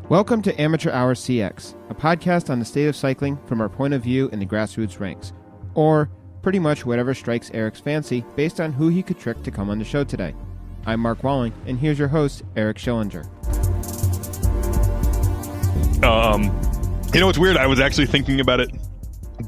Welcome to Amateur Hour CX, a podcast on the state of cycling from our point of view in the grassroots ranks, or pretty much whatever strikes Eric's fancy based on who he could trick to come on the show today. I'm Mark Walling, and here's your host, Eric Schillinger. It's weird. I was actually thinking about it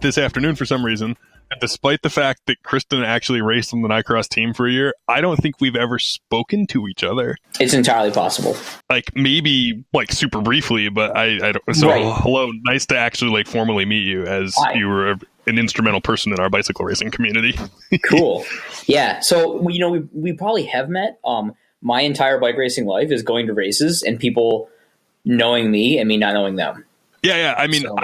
this afternoon for some reason. And despite the fact that Kristen actually raced on the Nycross team for a year, I don't think we've ever spoken to each other. It's entirely possible. Like maybe like super briefly, but I don't. So right. Hello, nice to actually like formally meet you as Hi. You were an instrumental person in our bicycle racing community. Cool. Yeah. So we probably have met. My entire bike racing life is going to races and people knowing me and me not knowing them. Yeah. I mean, so.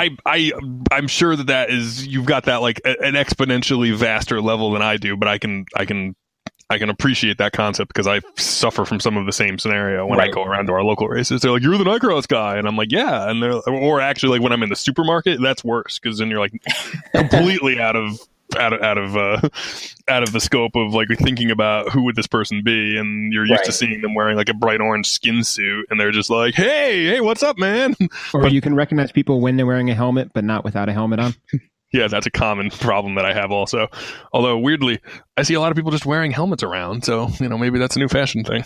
I'm sure that is you've got that like an exponentially vaster level than I do, but I can appreciate that concept because I suffer from some of the same scenario when I go around to our local races. They're like, "You're the Nycross guy," and I'm like, "Yeah." And or actually, like when I'm in the supermarket, that's worse because then you're like completely out of the scope of like thinking about who would this person be, and you're used to seeing them wearing like a bright orange skin suit, and they're just like, hey, what's up, man? Or you can recognize people when they're wearing a helmet, but not without a helmet on. Yeah, that's a common problem that I have also. Although weirdly, I see a lot of people just wearing helmets around, so maybe that's a new fashion thing.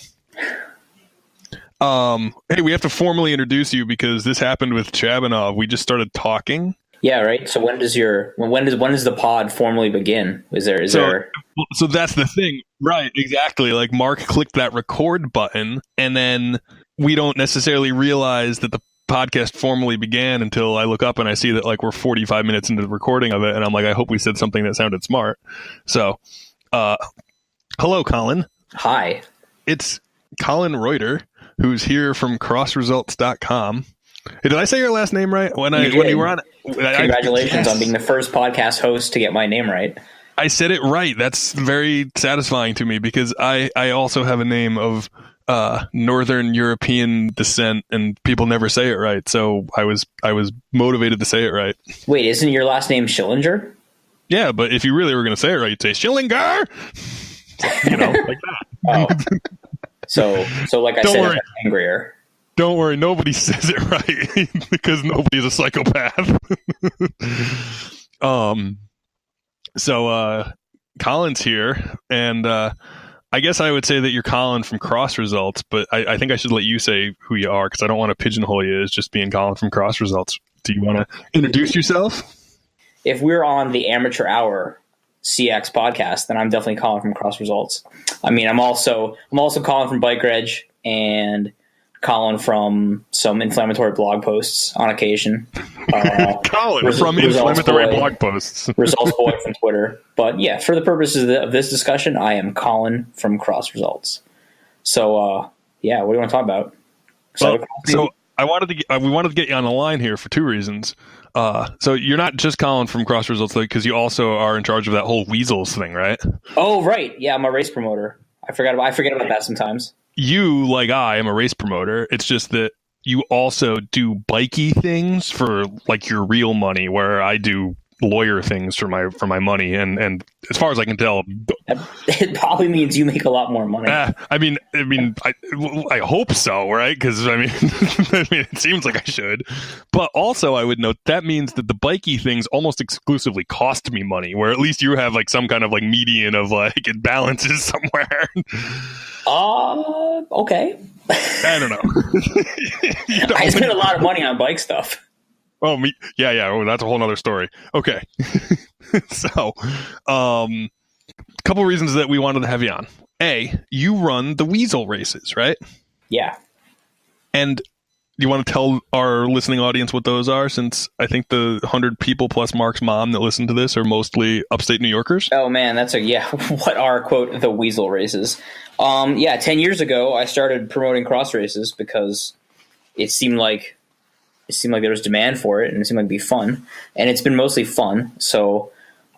Hey, we have to formally introduce you because this happened with Chabanov. We just started talking. Yeah, right. So when does the pod formally begin? So that's the thing, right? Exactly. Like Mark clicked that record button, and then we don't necessarily realize that the podcast formally began until I look up and I see that like we're 45 minutes into the recording of it, and I'm like, I hope we said something that sounded smart. So, hello, Colin. Hi. It's Colin Reuter, who's here from CrossResults.com. Did I say your last name right? When you were on, congratulations on being the first podcast host to get my name right. I said it right. That's very satisfying to me because I also have a name of Northern European descent, and people never say it right. So I was motivated to say it right. Wait, isn't your last name Schillinger? Yeah, but if you really were going to say it right, you'd say Schillinger. Like that. Oh. So like I said, I'm angrier. Don't worry, nobody says it right because nobody's a psychopath. So Colin's here, and I guess I would say that you're Colin from CrossResults, but I think I should let you say who you are because I don't want to pigeonhole you as just being Colin from CrossResults. Do you want to introduce yourself? If we're on the Amateur Hour CX podcast, then I'm definitely Colin from CrossResults. I mean, I'm also Colin from Bike Reg and Colin from some inflammatory blog posts on occasion. Colin from inflammatory blog posts. Results boy from Twitter. But yeah, for the purposes of this discussion, I am Colin from CrossResults. So what do you want to talk about? So we wanted to get you on the line here for two reasons. So you're not just Colin from CrossResults because you also are in charge of that whole Weasels thing, right? Oh, right. Yeah, I'm a race promoter. I forget about that sometimes. You, like I, am a race promoter. It's just that you also do bikey things for like your real money, where I do lawyer things for my money. And as far as I can tell, it probably means you make a lot more money. I mean, I hope so, right? Because it seems like I should. But also, I would note that means that the bikey things almost exclusively cost me money, where at least you have like some kind of like median of like it balances somewhere. Okay. I don't know. I spend a lot of money on bike stuff. Oh, yeah. Oh, that's a whole nother story. Okay. So, couple reasons that we wanted to have you on. A, you run the Weasel races, right? Yeah. And do you want to tell our listening audience what those are, since I think the 100 people plus Mark's mom that listen to this are mostly upstate New Yorkers? Oh, man, what are, quote, the Weasel races? 10 years ago, I started promoting cross races because it seemed like there was demand for it, and it seemed like it'd be fun, and it's been mostly fun. So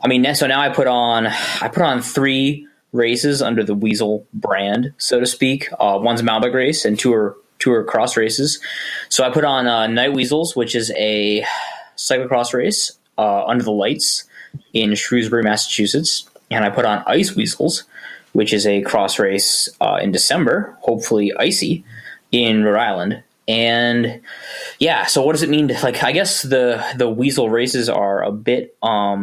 now I put on 3 races under the Weasel brand, so to speak. One's a mountain bike race, and two are cross races. So I put on Night Weasels, which is a cyclocross race under the lights in Shrewsbury, Massachusetts, and I put on Ice Weasels, which is a cross race in December, hopefully icy, in Rhode Island. And yeah, so what does it mean to, like, I guess the Weasel races are a bit a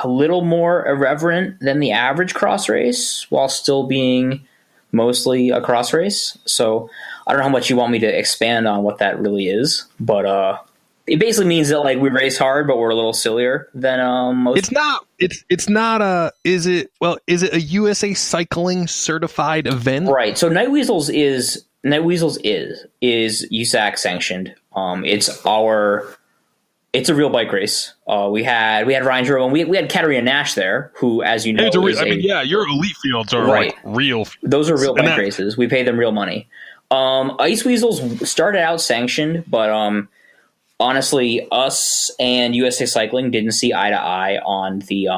little more irreverent than the average cross race while still being mostly a cross race. So I don't know how much you want me to expand on what that really is, but it basically means that, like, we race hard, but we're a little sillier than most. It's not a. Is it a USA Cycling certified event? Right. So Night Weasels is USAC sanctioned. It's a real bike race. We had Ryan Jerome. We had Katarina Nash there, who, as you know, your elite fields are right. Like real. Those are real bike races. We pay them real money. Ice Weasels started out sanctioned, but honestly, us and USA Cycling didn't see eye to eye on the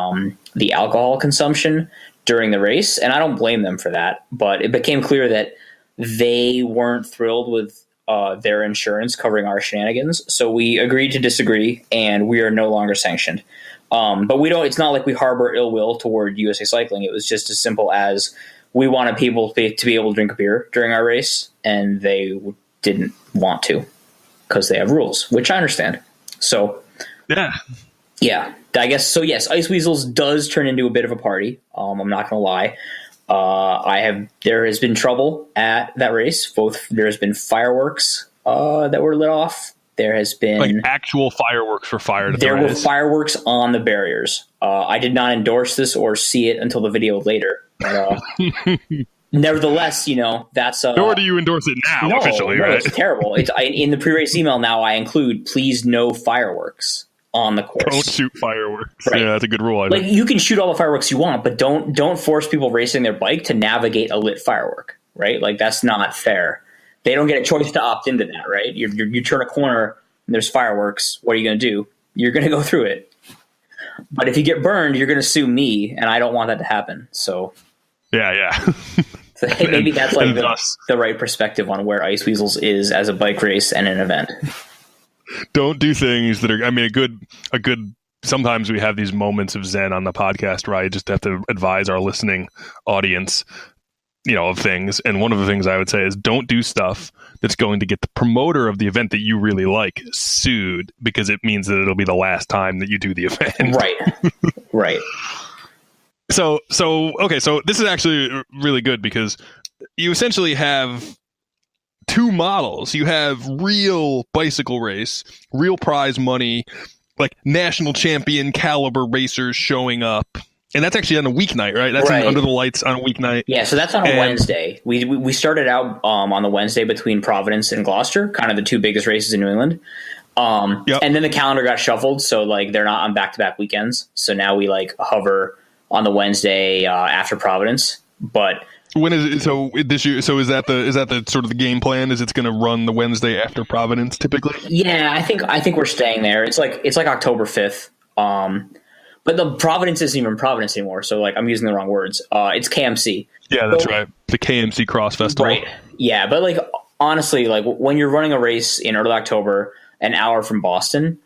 alcohol consumption during the race, and I don't blame them for that. But it became clear that they weren't thrilled with their insurance covering our shenanigans, so we agreed to disagree, and we are no longer sanctioned. But we don't. It's not like we harbor ill will toward USA Cycling. It was just as simple as we wanted people to be able to drink a beer during our race, and they didn't want to because they have rules, which I understand. So yeah, I guess so. Yes, Ice Weasels does turn into a bit of a party. I'm not going to lie. There has been trouble at that race. There has been fireworks that were lit off. There has been like actual fireworks for fire. There were fireworks on the barriers. I did not endorse this or see it until the video later. But, nevertheless, that's nor do you endorse it now officially, right? It's terrible. In the pre-race email now, I include please no fireworks on the course. Don't shoot fireworks. Right. Yeah, that's a good rule. Like, you can shoot all the fireworks you want, but don't force people racing their bike to navigate a lit firework, right? Like, that's not fair. They don't get a choice to opt into that, right? You turn a corner and there's fireworks. What are you going to do? You're going to go through it. But if you get burned, you're going to sue me, and I don't want that to happen. So yeah. So maybe that's like the right perspective on where Ice Weasels is as a bike race and an event. Don't do things that are, I mean, a good, sometimes we have these moments of zen on the podcast, right? Just have to advise our listening audience, of things. And one of the things I would say is don't do stuff that's going to get the promoter of the event that you really like sued, because it means that it'll be the last time that you do the event. Right. So this is actually really good because you essentially have two models. You have real bicycle race, real prize money, like national champion caliber racers showing up. And that's actually on a weeknight, right? That's under the lights on a weeknight. Yeah, so that's on a Wednesday. We started out on the Wednesday between Providence and Gloucester, kind of the two biggest races in New England. And then the calendar got shuffled, so like they're not on back-to-back weekends. So now we like hover on the Wednesday after Providence. But when is it? So this year? So is that the sort of the game plan? Is it's going to run the Wednesday after Providence typically? Yeah, I think we're staying there. It's like October 5th. But the Providence isn't even Providence anymore. So like I'm using the wrong words. It's KMC. Yeah, that's right. The KMC Cross Festival. Right. Yeah, but like honestly, like when you're running a race in early October, an hour from Boston,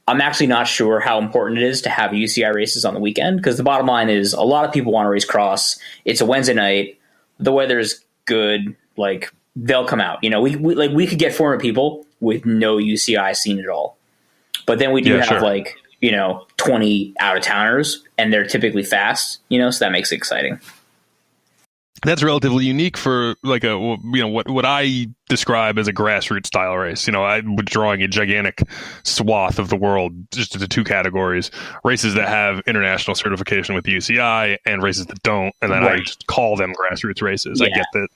I'm actually not sure how important it is to have UCI races on the weekend, because the bottom line is a lot of people want to race cross. It's a Wednesday night. The weather's good. Like they'll come out. We could get 400 people with no UCI scene at all. But then we do have 20 out of towners, and they're typically fast. So that makes it exciting. That's relatively unique for like what I describe as a grassroots style race. I'm drawing a gigantic swath of the world just into two categories: races that have international certification with the UCI and races that don't. And then I just call them grassroots races. Yeah. I get that,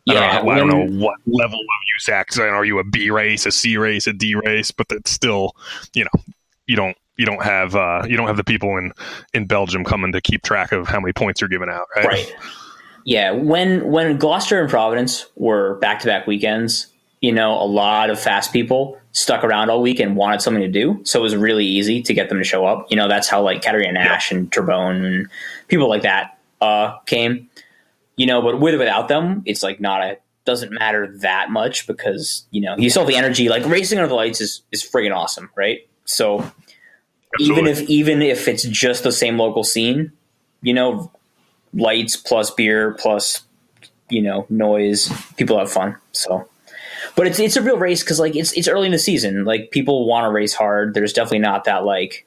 I don't know what level of USAC. Are you a B race, a C race, a D race? But that's still, you don't have the people in Belgium coming to keep track of how many points you're giving out, right? Right. Yeah, when Gloucester and Providence were back-to-back weekends, a lot of fast people stuck around all week and wanted something to do, so it was really easy to get them to show up. That's how like Katarina Nash and Turbone and people like that came. But with or without them, it's like doesn't matter that much, because you still have the energy. Like racing under the lights is friggin' awesome, right? So Absolutely. even if it's just the same local scene, lights plus beer plus noise, people have fun. So But it's a real race because like it's early in the season. Like people want to race hard. There's definitely not that like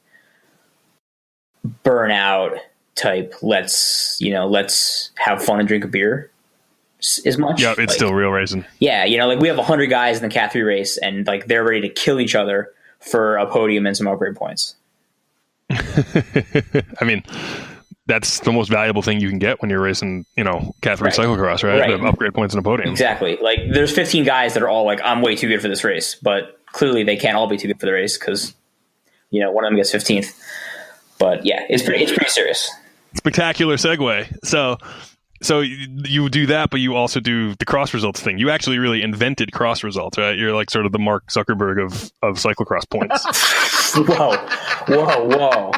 burnout type. Let's have fun and drink a beer as much. Yeah, it's like, still real racing. Yeah, like we have 100 guys in the Cat 3 race, and like they're ready to kill each other for a podium and some upgrade points. I mean, that's the most valuable thing you can get when you're racing, Cat 3 cyclocross, right? The upgrade points and a podium. Exactly. Like there's 15 guys that are all like, I'm way too good for this race, but clearly they can't all be too good for the race because, one of them gets 15th. But yeah, it's pretty serious. Spectacular segue. So you do that, but you also do the CrossResults thing. You actually really invented CrossResults, right? You're like sort of the Mark Zuckerberg of cyclocross points. Whoa.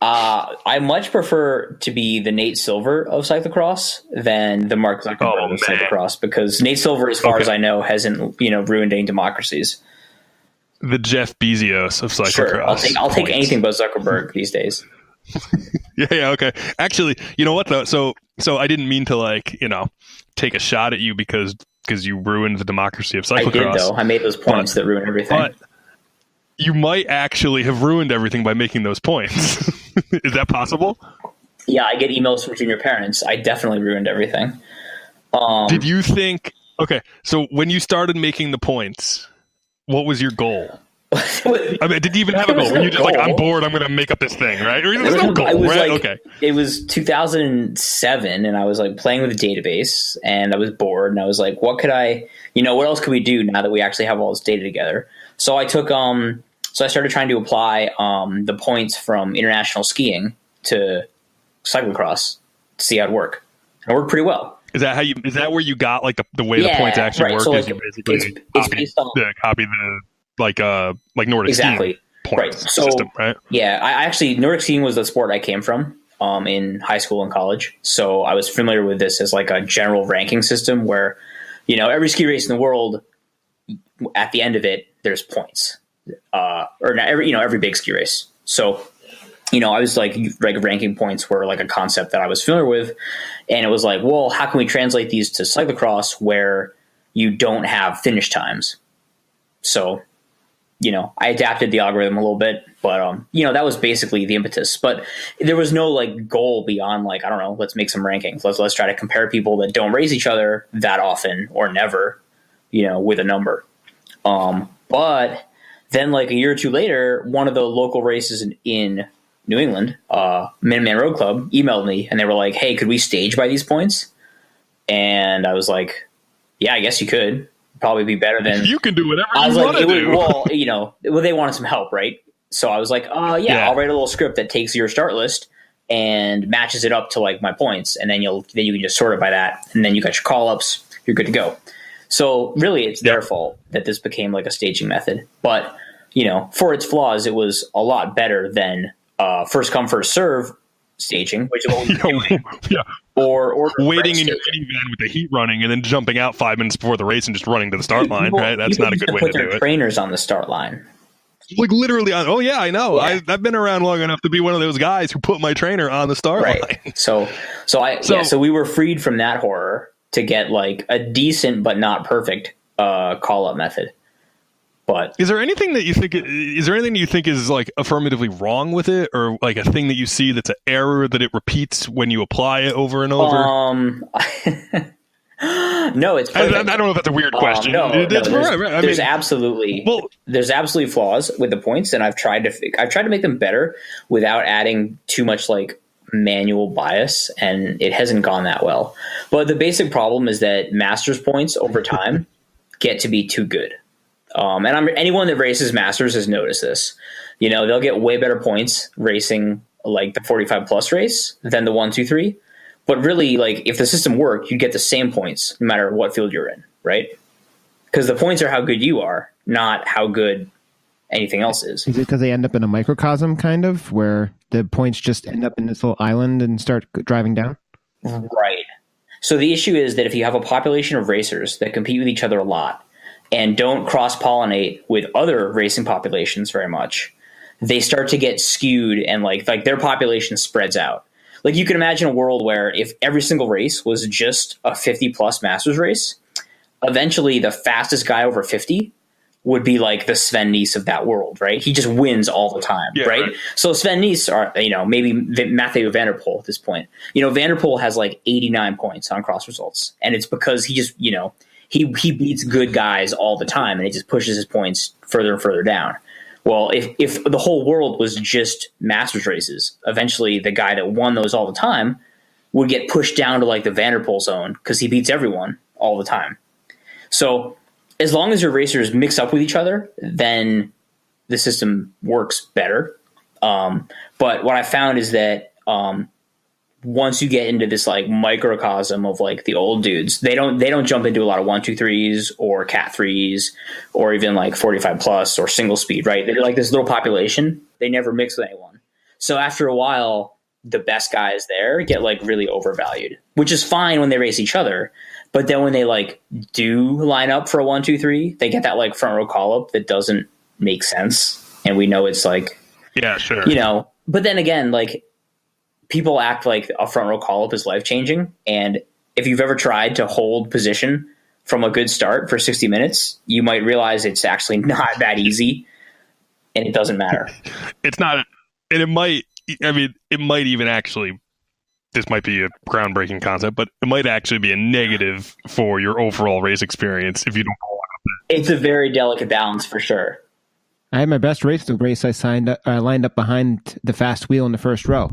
I much prefer to be the Nate Silver of cyclocross than the Mark Zuckerberg of cyclocross, because Nate Silver, as far as I know, hasn't ruined any democracies. The Jeff Bezos of cyclocross. Sure, I'll take anything but Zuckerberg these days. Yeah, okay. Actually, you know what though? So I didn't mean to take a shot at you because you ruined the democracy of cyclocross. I did though. I made those points that ruin everything. But you might actually have ruined everything by making those points. Is that possible? Yeah, I get emails from junior parents. I definitely ruined everything. Did you think? Okay, so when you started making the points, what was your goal? I mean, did you even have a goal? Were you just like, I'm bored, I'm going to make up this thing, right? Or there's no goal, right? Okay. It was 2007, and I was like playing with a database, and I was bored, and I was like, what else could we do now that we actually have all this data together? So I took, so I started trying to apply the points from international skiing to cyclocross to see how it worked. And it worked pretty well. Is that where you got like the way the points actually work? So is you basically copy the like Nordic skiing points system, right? Yeah, I actually Nordic skiing was the sport I came from in high school and college, so I was familiar with this as like a general ranking system where every ski race in the world, at the end of it, there's points, or not every big ski race. So I was like ranking points were like a concept that I was familiar with, and it was like, well, how can we translate these to cyclocross where you don't have finish times? So I adapted the algorithm a little bit, but, that was basically the impetus. But there was no, like, goal beyond, like, I don't know, let's make some rankings. Let's try to compare people that don't race each other that often or never, with a number. But then, like, a year or two later, one of the local races in New England, Minuteman Road Club, emailed me, and they were like, hey, could we stage by these points? And I was like, yeah, I guess you could. Probably be better than you can do whatever you want to do. Well, they wanted some help, right? So I was like, yeah, I'll write a little script that takes your start list and matches it up to like my points, and then you can just sort it by that, and then you got your call ups, you're good to go. So really, it's their fault that this became like a staging method. But for its flaws, it was a lot better than first come first serve staging, which is what we were doing. Yeah. Or waiting in your minivan with the heat running and then jumping out 5 minutes before the race and just running to the start line, right? That's not a good way to do it. Put their trainers on the start line. Like literally on. Oh yeah, I know. Yeah. I've been around long enough to be one of those guys who put my trainer on the start line. So we were freed from that horror to get like a decent but not perfect call up method. But is there anything that you think is like affirmatively wrong with it, or like a thing that you see that's an error that it repeats when you apply it over and over? No, it's perfect. I don't know if that's a weird question. There's absolutely flaws with the points, and I've tried to make them better without adding too much like manual bias, and it hasn't gone that well. But the basic problem is that Masters points over time get to be too good. And anyone that races Masters has noticed this. They'll get way better points racing like the 45 plus race than the 1, 2, 3. But really, like if the system worked, you'd get the same points no matter what field you're in, right? Because the points are how good you are, not how good anything else is. Is it because they end up in a microcosm, kind of, where the points just end up in this little island and start driving down? Right. So the issue is that if you have a population of racers that compete with each other a lot, and don't cross-pollinate with other racing populations very much, they start to get skewed and like their population spreads out. Like you can imagine a world where if every single race was just a 50-plus Masters race, eventually the fastest guy over 50 would be like the Sven Nys of that world, right? He just wins all the time, right? So Sven Nys are, maybe Mathieu van der Poel at this point. Van der Poel has like 89 points on CrossResults, and it's because he just, he beats good guys all the time, and he just pushes his points further and further down. Well, if the whole world was just Masters races, eventually the guy that won those all the time would get pushed down to like the Van der Poel zone because he beats everyone all the time. So as long as your racers mix up with each other, then the system works better. But what I found is that once you get into this like microcosm of like the old dudes, they don't jump into a lot of 1-2-3s or cat 3s or even like 45 plus or single speed, right? They're like this little population. They never mix with anyone. So after a while, the best guys there get like really overvalued, which is fine when they race each other. But then when they like do line up for a 1-2-3, they get that like front row call up that doesn't make sense. And we know it's like, yeah, sure. But then again, like people act like a front row call up is life changing. And if you've ever tried to hold position from a good start for 60 minutes, you might realize it's actually not that easy and it doesn't matter. It's not. And it might even actually, this might be a groundbreaking concept, but it might actually be a negative for your overall race experience if you don't go on. It's a very delicate balance for sure. I had my best race I lined up behind the fast wheel in the first row.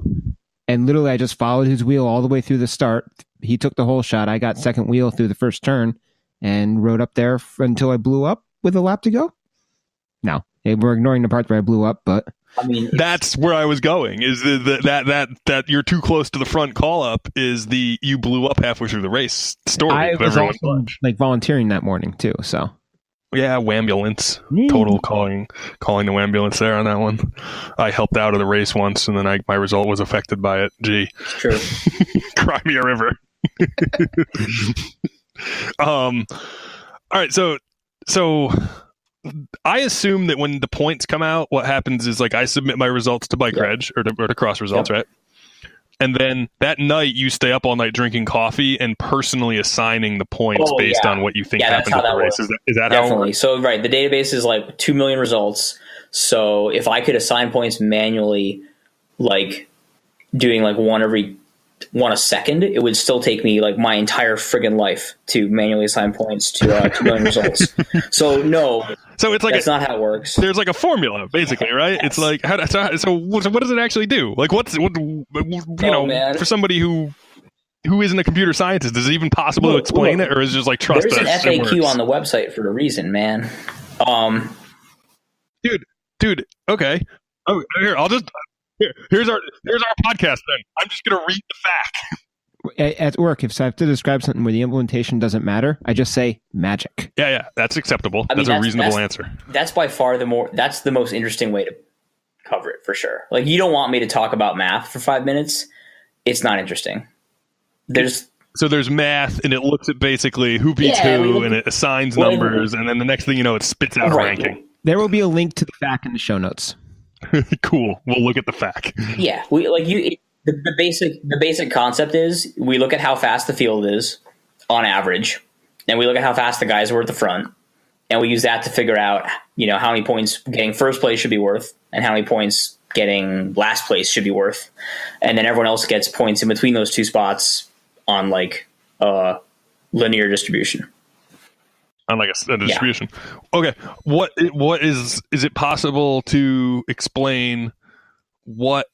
And literally I just followed his wheel all the way through the start. He took the whole shot. I got second wheel through the first turn and rode up there until I blew up with a lap to go. No, we're ignoring the part where I blew up, but I mean, that's where I was going. Is that you're too close to the front call up? Is the you blew up halfway through the race story? I was also like volunteering that morning too. So yeah, wambulance, total calling the ambulance there on that one. I helped out of the race once, and then my result was affected by it. Gee, true. Cry me a river. All right, so. I assume that when the points come out, what happens is like I submit my results to Bike Reg or to CrossResults, right? And then that night you stay up all night drinking coffee and personally assigning the points based on what you think happened at the race. Is that definitely how it works? So right, the database is like 2 million results. So if I could assign points manually, like doing like one a second, it would still take me like my entire friggin' life to manually assign points to 2 million results. So no. So it's like that's not how it works. There's like a formula, basically, right? Yes. It's like so what does it actually do? Like what for somebody who isn't a computer scientist, is it even possible to explain it, or is it just like trust us? There's an FAQ on the website for a reason, man. Dude. Okay. Oh, here's our podcast. Then I'm just gonna read the fact. At work, if I have to describe something where the implementation doesn't matter, I just say magic. Yeah, that's acceptable. That's a reasonable answer. That's by far that's the most interesting way to cover it for sure. Like you don't want me to talk about math for 5 minutes. It's not interesting. There's math, and it looks at basically who beats who, and it assigns numbers, and then the next thing you know, it spits out a ranking. There will be a link to the FAQ in the show notes. Cool. We'll look at the FAQ. Yeah, the basic concept is we look at how fast the field is on average, and we look at how fast the guys were at the front, and we use that to figure out, how many points getting first place should be worth and how many points getting last place should be worth. And then everyone else gets points in between those two spots on like a linear distribution. On like a distribution. Yeah. Okay. What is it possible to explain what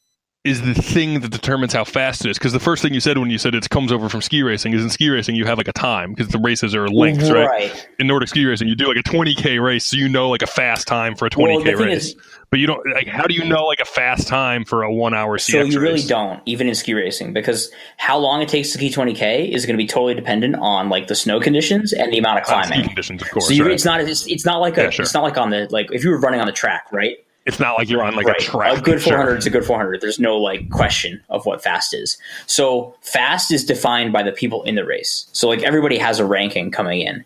is the thing that determines how fast it is? Because the first thing you said when you said it comes over from ski racing is in ski racing you have like a time because the races are lengths, right? In Nordic ski racing you do like a 20K race, so like a fast time for a 20K race. But you don't how do you know like a fast time for a 1 hour CX race? So you really don't, even in ski racing, because how long it takes to ski 20K is going to be totally dependent on like the snow conditions and the amount of climbing. Ski conditions, of course. So it's not like it's not like on the like if you were running on the track, right? It's not like you're on like a track. A good 400 is a good 400. There's no like question of what fast is. So fast is defined by the people in the race. So like everybody has a ranking coming in,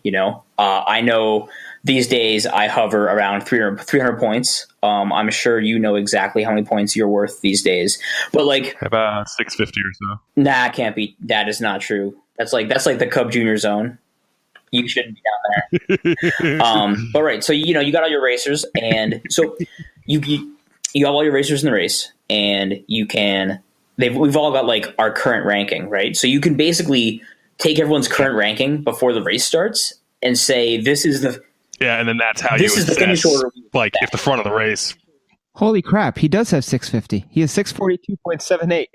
I know these days I hover around 300 points. I'm sure you know exactly how many points you're worth these days, but like about 650 or so. Nah, it can't be. That is not true. That's like the Cub Junior zone. You shouldn't be down there. But right, so you got all your racers, and so you have all your racers in the race, and we've all got like our current ranking, right? So you can basically take everyone's current ranking before the race starts and say this is the and then that's how this you is the finish order. Like if the front of the race. Holy crap! He does have 650. He has 642.78.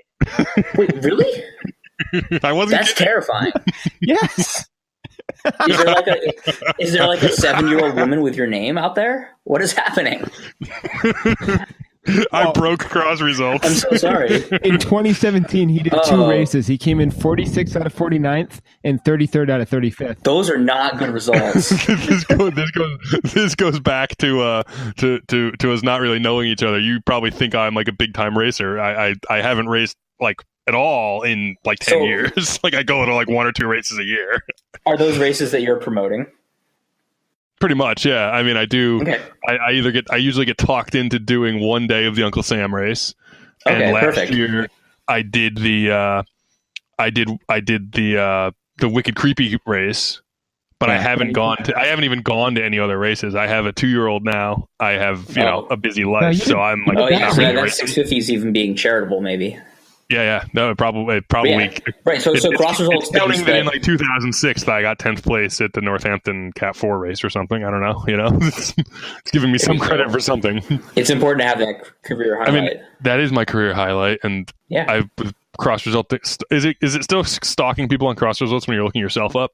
Wait, really? I wasn't. That's terrifying. Yes. Is there like a 7-year-old woman with your name out there? What is happening? I broke CrossResults. I'm so sorry. In 2017, he did 2 races. He came in 46th out of 49th and 33rd out of 35th. Those are not good results. this goes back to us not really knowing each other. You probably think I'm like a big time racer. I haven't raced like at all in like 10 years. Like I go to like 1 or 2 races a year. Are those races that you're promoting? Pretty much, yeah. I mean, I do. Okay. I usually get talked into doing one day of the Uncle Sam race. Okay, and last perfect. year I did the Wicked Creepy race, but I haven't even gone to any other races. I have a 2-year-old now. I have a busy life, so I'm like that 650 is even being charitable, maybe. Yeah. No, probably. Right. So CrossResults counting that in like 2006, I got 10th place at the Northampton Cat 4 race or something. I don't know. it's giving me some credit for something. It's important to have that career highlight. I mean, that is my career highlight, and with CrossResults. Is it still stalking people on CrossResults when you're looking yourself up?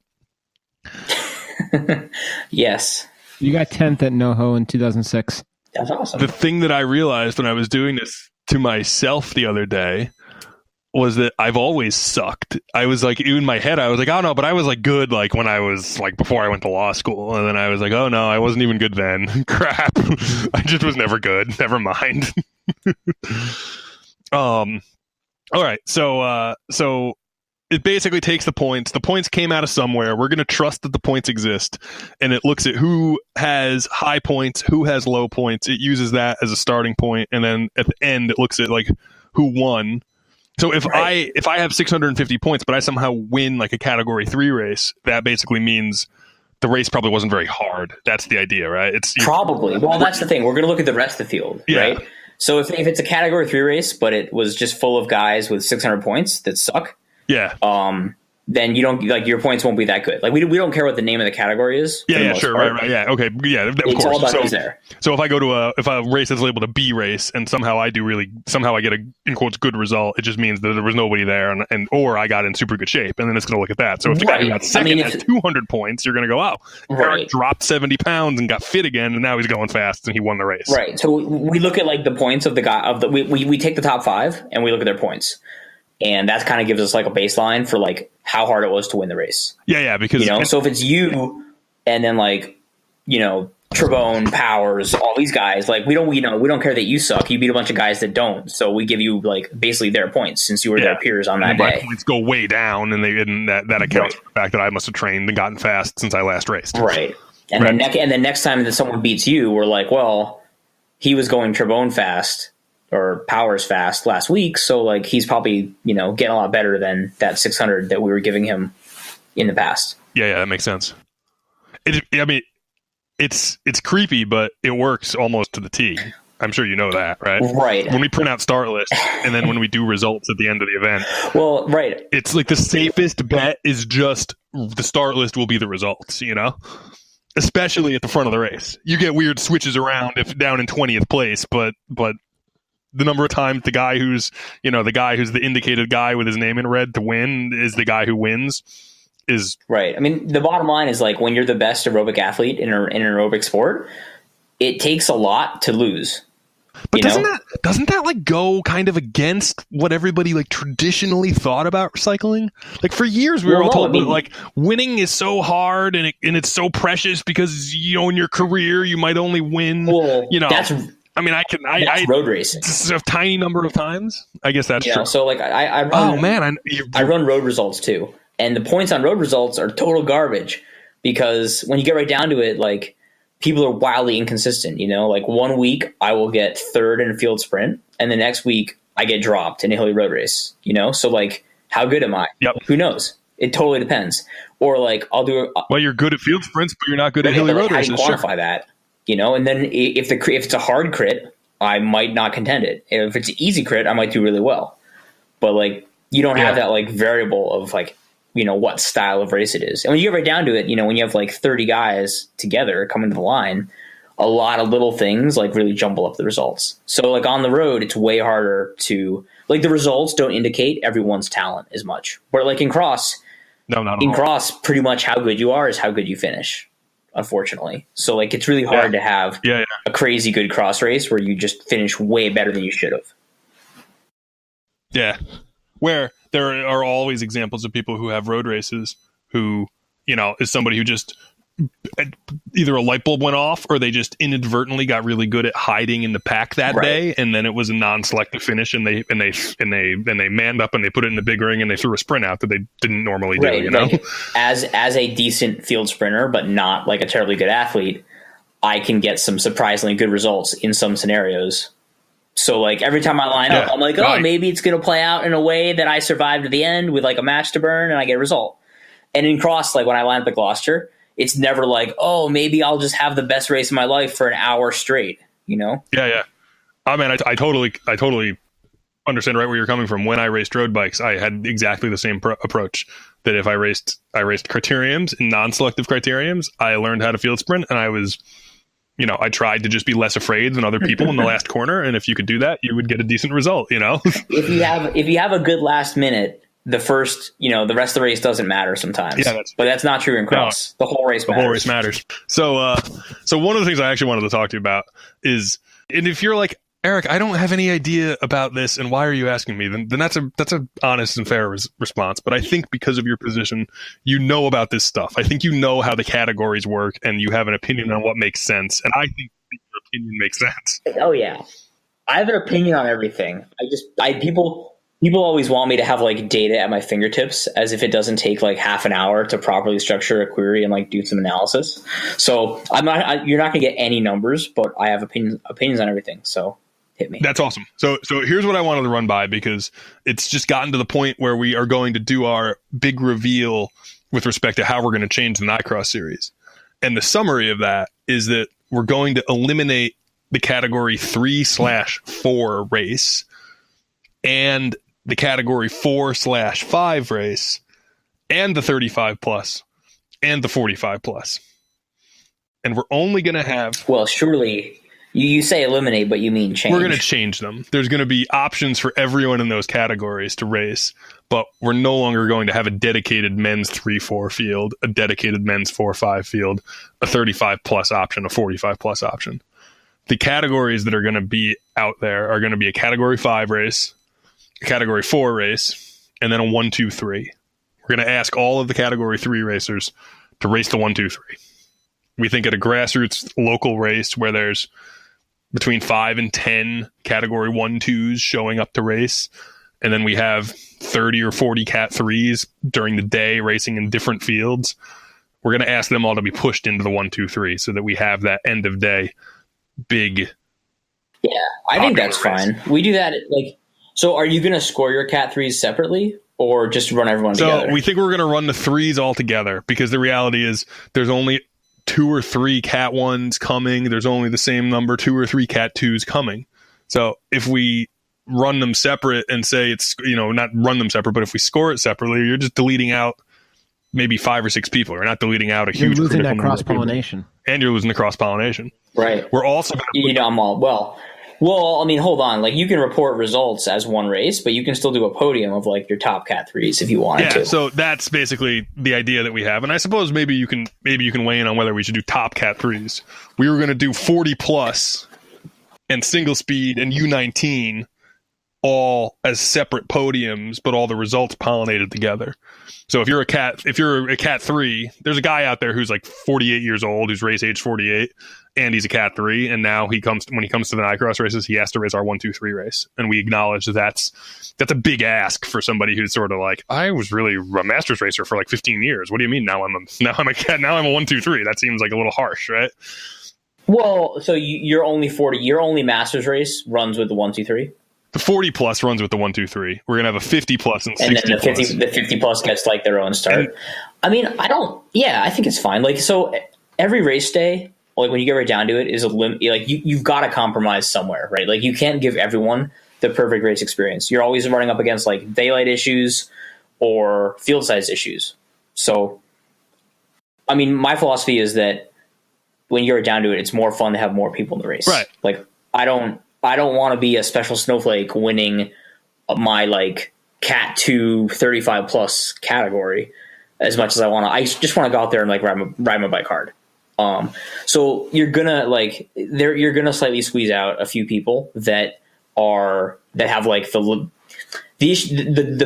Yes. You got 10th at NoHo in 2006. That's awesome. The thing that I realized when I was doing this to myself the other day was that I've always sucked. I was like, in my head, I was like, oh no, but I was like good, like when I was like before I went to law school, and then I was like, oh no, I wasn't even good then. Crap, I just was never good. Never mind. All right, so it basically takes the points. The points came out of somewhere. We're going to trust that the points exist, and it looks at who has high points, who has low points. It uses that as a starting point, and then at the end, it looks at like who won. So if I have 650 points, but I somehow win like a category 3 race, that basically means the race probably wasn't very hard. That's the idea, right? Probably. Well, that's the thing. We're going to look at the rest of the field, right? So if it's a category 3 race, but it was just full of guys with 600 points that suck, then you don't like your points won't be that good. Like we don't care what the name of the category is. Sure, right, yeah, okay, yeah, of it's course. All about who's there. So if I go to a race that's labeled a B race and somehow I get a in quotes good result, it just means that there was nobody there and or I got in super good shape, and then it's going to look at that. So if the guy who got second has 200 points, you're going to go, oh, Eric dropped 70 pounds and got fit again, and now he's going fast and he won the race. Right. So we look at like the points of the guy we take the top 5 and we look at their points. And that kind of gives us like a baseline for like how hard it was to win the race. Yeah, because so if it's you and then like Trebone, Powers, all these guys, like we don't care that you suck. You beat a bunch of guys that don't, so we give you like basically their points since you were their peers on that day. My points go way down, and that accounts for the fact that I must have trained and gotten fast since I last raced. Right, and then next time that someone beats you, we're like, well, he was going Trebone fast or Powers fast last week, so like he's probably getting a lot better than that 600 that we were giving him in the past. Yeah, that makes sense. It's creepy, but it works almost to the T. I'm sure you know that, right? Right. When we print out start lists and then when we do results at the end of the event, well, right. It's like the safest bet is just the start list will be the results, especially at the front of the race. You get weird switches around if down in 20th place, but the number of times the guy who's the indicated guy with his name in red to win is the guy who wins is right. I mean, the bottom line is like when you're the best aerobic athlete in an aerobic sport, it takes a lot to lose. But doesn't that like go kind of against what everybody like traditionally thought about cycling? Like for years we were all told that like winning is so hard and it's so precious because in your career you might only win. Well, that's road racing. A tiny number of times. I guess that's true. So like I run, I run road results too, and the points on road results are total garbage because when you get right down to it, like people are wildly inconsistent. Like 1 week I will get 3rd in a field sprint, and the next week I get dropped in a hilly road race. So like how good am I? Yep. Who knows? It totally depends. Or like I'll do. Well, you're good at field sprints, but you're not good at hilly road races. How do you quantify that? And then if it's a hard crit, I might not contend it. If it's an easy crit, I might do really well. But like you don't have that like variable of like what style of race it is. And when you get right down to it, when you have like 30 guys together coming to the line, a lot of little things like really jumble up the results. So like on the road, it's way harder to like the results don't indicate everyone's talent as much. Where like in cross. No, not in cross, pretty much how good you are is how good you finish, unfortunately. So, like, it's really hard to have a crazy good cross race where you just finish way better than you should have. Yeah. Where there are always examples of people who have road races who, is somebody who just either a light bulb went off or they just inadvertently got really good at hiding in the pack that day, and then it was a non-selective finish, and they manned up and they put it in the big ring and they threw a sprint out that they didn't normally do. Like, as a decent field sprinter, but not like a terribly good athlete, I can get some surprisingly good results in some scenarios. So like every time I line up, I'm like, maybe it's going to play out in a way that I survived to the end with like a match to burn and I get a result. And in cross, like when I line up at Gloucester, it's never like, maybe I'll just have the best race of my life for an hour straight, Yeah. I mean, I totally understand right where you're coming from. When I raced road bikes, I had exactly the same approach. That if I raced criteriums and non-selective criteriums, I learned how to field sprint, and I was, I tried to just be less afraid than other people in the last corner. And if you could do that, you would get a decent result. If you have a good last minute. The rest of the race doesn't matter sometimes. Yeah, but that's not true in cross. No, the whole race matters. So one of the things I actually wanted to talk to you about is, and if you're like, Eric, I don't have any idea about this, and why are you asking me? Then that's a honest and fair response. But I think because of your position, you know about this stuff. I think you know how the categories work, and you have an opinion on what makes sense. And I think your opinion makes sense. Oh yeah, I have an opinion on everything. People always want me to have like data at my fingertips, as if it doesn't take like half an hour to properly structure a query and like do some analysis. So you're not going to get any numbers, but I have opinions on everything. So hit me. That's awesome. So here's what I wanted to run by, because it's just gotten to the point where we are going to do our big reveal with respect to how we're going to change the Nycross series. And the summary of that is that we're going to eliminate the category 3/4 race and the category 4/5 race, and the 35 plus, and the 45 plus. And we're only going to have... Well, surely you say eliminate, but you mean change. We're going to change them. There's going to be options for everyone in those categories to race, but we're no longer going to have a dedicated men's 3/4 field, a dedicated men's 4/5 field, a 35 plus option, a 45 plus option. The categories that are going to be out there are going to be a category 5 race, a category 4 race, and then a 1, 2, 3. We're going to ask all of the category 3 racers to race the 1, 2, 3. We think at a grassroots local race where there's between 5 and 10 category 1, 2s showing up to race, and then we have 30 or 40 cat 3s during the day racing in different fields, we're going to ask them all to be pushed into the 1, 2, 3 so that we have that end of day big. Yeah, I think that's fine. We do that like... So are you going to score your cat 3s separately or just run everyone together? So we think we're going to run the 3s all together, because the reality is there's only 2 or 3 cat 1s coming. There's only the same number 2 or 3 cat 2s coming. So if we run them separate and say it's, not run them separate, but if we score it separately, you're just deleting out maybe 5 or 6 people. You're not deleting out a huge... You're losing that cross-pollination. And you're losing the cross-pollination. Right. We're also going to... Well, I mean, hold on. Like, you can report results as one race, but you can still do a podium of like your top cat 3s if you wanted to. Yeah, so that's basically the idea that we have. And I suppose maybe you can weigh in on whether we should do top cat 3s. We were going to do 40 plus and single speed and U19 all as separate podiums, but all the results pollinated together. So if you're a cat 3, there's a guy out there who's like 48 years old, who's race age 48. And he's a cat 3, and now when he comes to the Nycross races, he has to race our 1, 2, 3 race, and we acknowledge that's a big ask for somebody who's sort of like, I was really a Masters racer for like 15 years. What do you mean now I'm a cat? Now I'm a 1, 2, 3. That seems like a little harsh, right? Well, so your only Masters race runs with the 1, 2, 3. The 40 plus runs with the 1, 2, 3. We're gonna have a 50 plus and 60 then the 50 plus gets like their own start. I mean, I think it's fine. Like, so every race day, like when you get right down to it, is a limit. Like you've got to compromise somewhere, right? Like you can't give everyone the perfect race experience. You're always running up against like daylight issues or field size issues. So, I mean, my philosophy is that when you're down to it, it's more fun to have more people in the race. Right. Like I don't want to be a special snowflake winning my like Cat 2 35 plus category as much as I want to. I just want to go out there and like ride my bike hard. So you're gonna slightly squeeze out a few people that have like the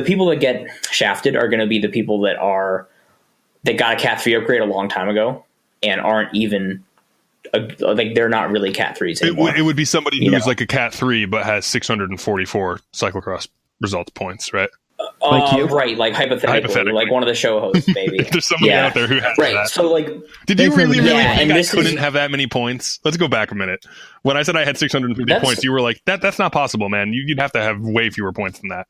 people that get shafted are going to be the people that got a Cat 3 upgrade a long time ago and aren't even like they're not really Cat 3s anymore. It would be somebody who's like a Cat 3 but has 644 cyclocross results points, right? Like you? Right, like hypothetically, like one of the show hosts, maybe. There's somebody out there who has that. So like, did you really think I couldn't have that many points? Let's go back a minute. When I said I had 650 points, you were like, that's not possible, man. You'd have to have way fewer points than that.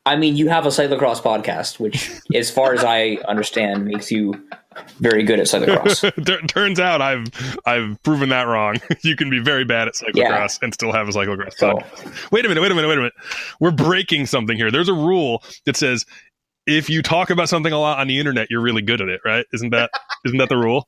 I mean, you have a cyclocross podcast, which, as far as I understand, makes you very good at cyclocross. Turns out I've proven that wrong. You can be very bad at cyclocross and still have a cyclocross podcast. Wait a minute. We're breaking something here. There's a rule that says if you talk about something a lot on the internet, you're really good at it, right? Isn't that the rule?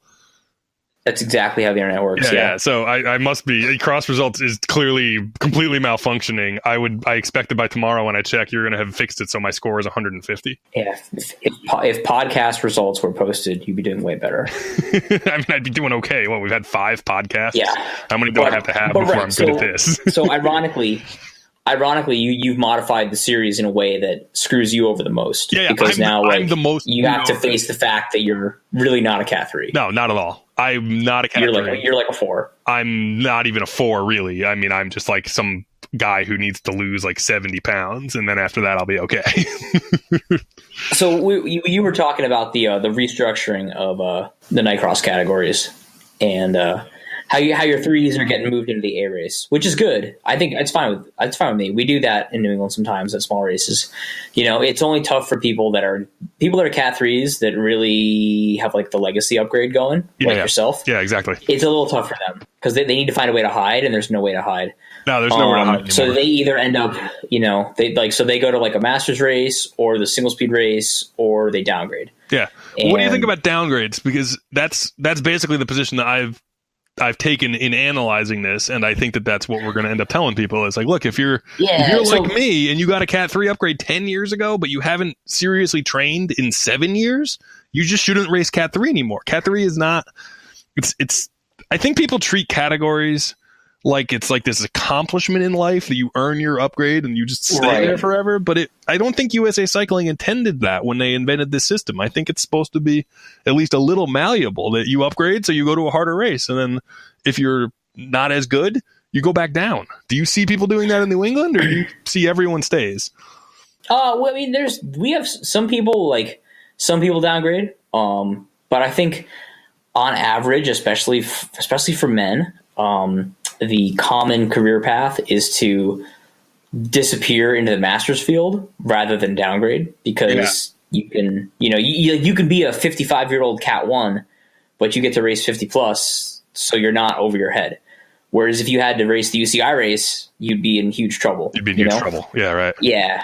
That's exactly how the internet works. Yeah. So I must be. CrossResults is clearly completely malfunctioning. I expected by tomorrow when I check, you're going to have fixed it so my score is 150. Yeah. If podcast results were posted, you'd be doing way better. I mean, I'd be doing okay. Well, we've had 5 podcasts. Yeah. How many do I have to have before I'm good at this? So ironically, you've modified the series in a way that screws you over the most. Yeah. Because I'm the most. You have to face the fact that you're really not a Cat 3. No, not at all. I'm not a Cat 3. You're like a 4. I'm not even a 4, really. I mean, I'm just like some guy who needs to lose like 70 pounds, and then after that, I'll be okay. So you were talking about the restructuring of the Nightcross categories and how your 3s are getting moved into the A race, which is good. I think it's fine with me. We do that in New England sometimes at small races. You know, it's only tough for people that are Cat 3s that really have like the legacy upgrade going, yourself. Yeah, exactly. It's a little tough for them because they need to find a way to hide, and there's no way to hide. No, there's nowhere to hide anymore. So they either end up, they go to like a Masters race or the single speed race, or they downgrade. Yeah. What do you think about downgrades? Because that's basically the position that I've taken in analyzing this, and I think that's what we're going to end up telling people. Is like, look, if you're like me and you got a Cat 3 upgrade 10 years ago, but you haven't seriously trained in 7 years, you just shouldn't race Cat 3 anymore. Cat 3 is not. It's. I think people treat categories like it's like this accomplishment in life that you earn your upgrade and you just stay there forever. But I don't think USA Cycling intended that when they invented this system. I think it's supposed to be at least a little malleable, that you upgrade so you go to a harder race. And then if you're not as good, you go back down. Do you see people doing that in New England, or do you see everyone stays? Well, I mean, we have some people downgrade. But I think on average, especially for men, the common career path is to disappear into the Masters field rather than downgrade, because you can be a 55-year-old Cat 1, but you get to race 50 plus, so you're not over your head. Whereas if you had to race the UCI race, you'd be in huge trouble. You'd be in huge trouble. Yeah, right. Yeah.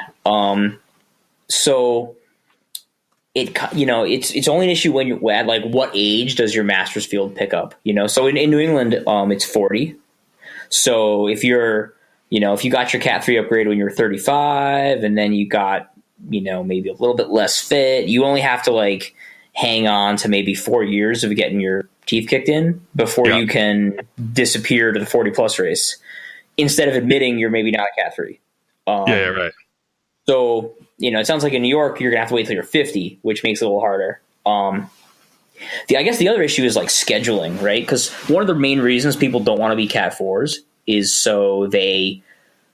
So it's only an issue when you're at like what age does your Masters field pick up? So in New England, it's 40. So if if you got your Cat 3 upgrade when you're 35, and then you got, maybe a little bit less fit, you only have to like hang on to maybe 4 years of getting your teeth kicked in before you can disappear to the 40 plus race, instead of admitting you're maybe not a Cat 3. Right. So, it sounds like in New York, you're going to have to wait till you're 50, which makes it a little harder. I guess the other issue is like scheduling, right? Because one of the main reasons people don't want to be Cat 4s is so they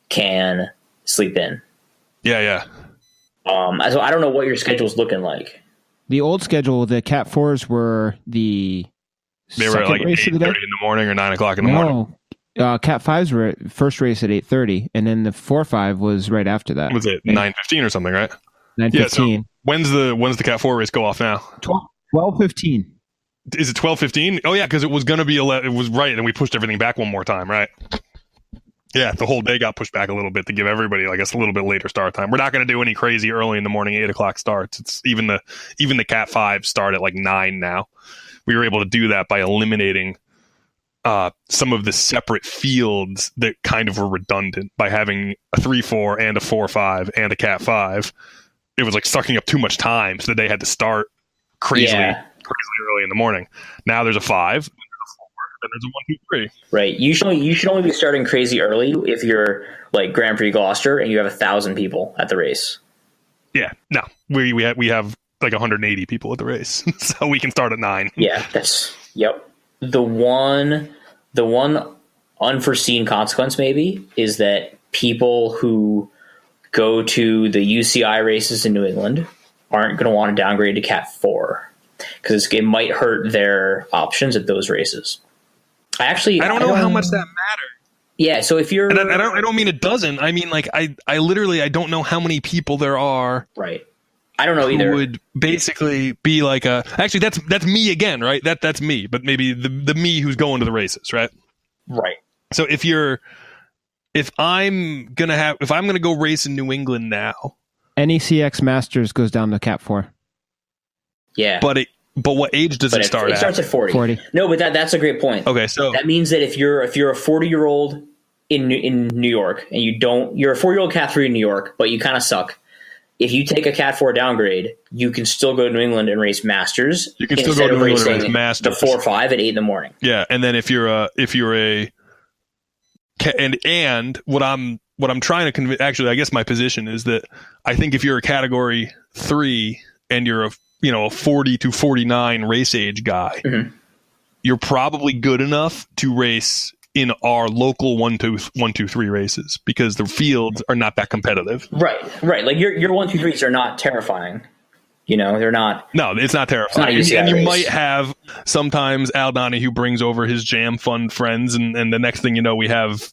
can sleep in. Yeah. So I don't know what your schedule's looking like. The old schedule, the Cat 4s were they were like 8:30 in the morning or 9 o'clock in the morning. Cat 5s were first race at 8:30, and then the 4-5 was right after that. Was it 9:15 or something, right? 9:15. Yeah, so when's the Cat 4 race go off now? 12:15. Is it 12:15? Oh yeah, because it was going to be 11. It was right, and we pushed everything back one more time, right? Yeah, the whole day got pushed back a little bit to give everybody, I guess, a little bit later start time. We're not going to do any crazy early in the morning 8 o'clock starts. It's even the Cat 5 start at like 9 now. We were able to do that by eliminating some of the separate fields that kind of were redundant by having a 3-4 and a 4-5 and a Cat 5. It was like sucking up too much time, so that they had to start crazily early in the morning. Now there's a 5, and there's a 4, and there's a 1, 2, 3. Right. You should only be starting crazy early if you're like Grand Prix Gloucester and you have 1,000 people at the race. Yeah. No, we have like 180 people at the race, so we can start at 9. Yeah. Yep. The one unforeseen consequence maybe is that people who go to the UCI races in New England aren't going to want to downgrade to Cat 4 because it might hurt their options at those races. I don't know how much that matters. Yeah, so if you're, and I don't mean it doesn't. I mean, like I literally don't know how many people there are. Right. I don't know either. Who would basically be like actually that's me again, right? That's me, but maybe the me who's going to the races, right? Right. So if I'm gonna go race in New England now, NECX Masters goes down to Cat 4. Yeah. But what age does it start at? It starts at 40. No, but that's a great point. Okay, so that means that if you're a 40-year-old in New York and you're a 4-year-old Cat 3 in New York, but you kind of suck. If you take a Cat 4 downgrade, you can still go to New England and race Masters. You can still go to New England and race Masters. The 4-5 at 8 in the morning. Yeah, and then if you're a and what I'm trying to convince, actually, I guess my position is that I think if you're a Category 3 and you're a 40 to 49 race age guy, mm-hmm. you're probably good enough to race in our local 1, 2, 3 races because the fields are not that competitive. Right. Like your 1, 2, 3s are not terrifying. They're not. No, it's not terrifying. It's not and you might have sometimes Al Donahue brings over his Jam Fund friends, and the next thing you know, we have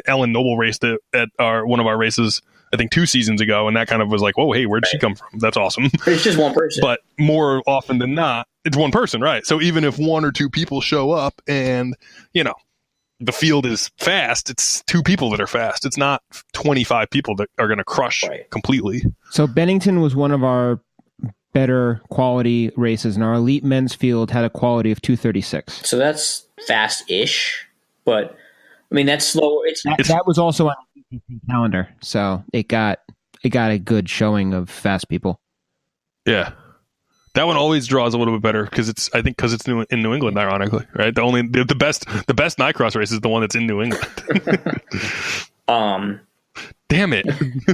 Ellen Noble raced at one of our races, I think 2 seasons ago, and that kind of was like, whoa, hey, where'd she come from? That's awesome. But it's just one person. But more often than not, it's one person, right? So even if 1 or 2 people show up, and the field is fast, it's 2 people that are fast. It's not 25 people that are going to crush completely. So Bennington was one of our better quality races, and our elite men's field had a quality of 2:36. So that's fast-ish, but I mean that's slow. That was also on the EPP calendar, so it got a good showing of fast people. Yeah. That one always draws a little bit better because it's in New England, ironically, right? The best Nycross race is the one that's in New England. Damn it!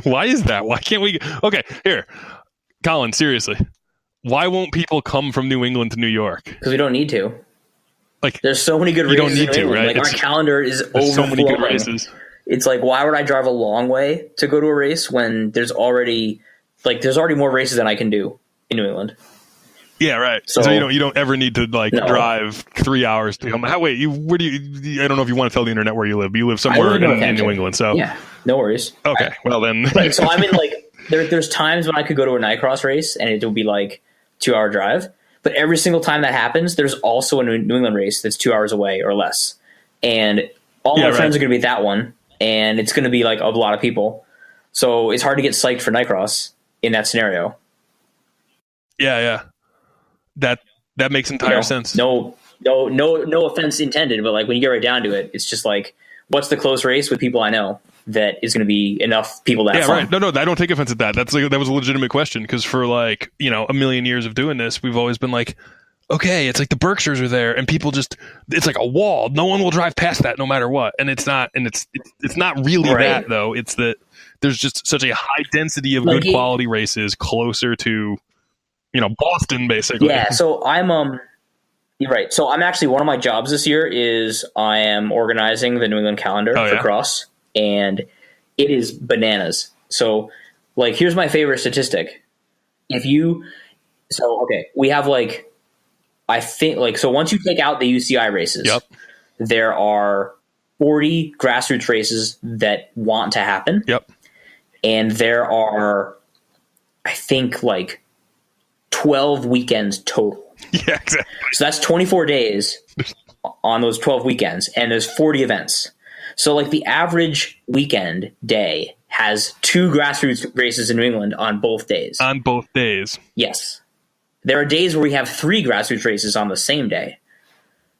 Why is that? Why can't we? Okay, here, Colin. Seriously, why won't people come from New England to New York? Because we don't need to. Like, there's so many good races. You don't need to, right? Like our calendar is overflowing. So many good races. It's like, why would I drive a long way to go to a race when there's already more races than I can do in New England? Yeah, right. So you don't ever need to drive 3 hours to come. Wait, where do you? I don't know if you want to tell the internet where you live. But you live somewhere in New England, so yeah, no worries. Okay, well then. Right, so I'm in there's times when I could go to a Nycross race and it would be like 2-hour drive, but every single time that happens, there's also a New England race that's 2 hours away or less, and all my friends are going to be at that one, and it's going to be like a lot of people, so it's hard to get psyched for Nycross in that scenario. Yeah. That makes entire sense. No offense intended, but like when you get right down to it, it's just like, what's the close race with people I know that is going to be enough people that fun? Right. No, I don't take offense at that. That was a legitimate question because for a million years of doing this, we've always been like, okay, it's like the Berkshires are there, and people it's like a wall. No one will drive past that no matter what, and it's not really that though. It's that there's just such a high density of good quality races closer to. Boston, basically. Yeah, so you're right. So I'm actually, one of my jobs this year is I am organizing the New England calendar for Cross, and it is bananas. So, here's my favorite statistic. We have I think so once you take out the UCI races, there are 40 grassroots races that want to happen. Yep. And there are, I think, like 12 weekends total. Yeah, exactly. So that's 24 days on those 12 weekends, and there's 40 events. So like the average weekend day has 2 grassroots races in New England on both days. On both days. Yes. There are days where we have 3 grassroots races on the same day.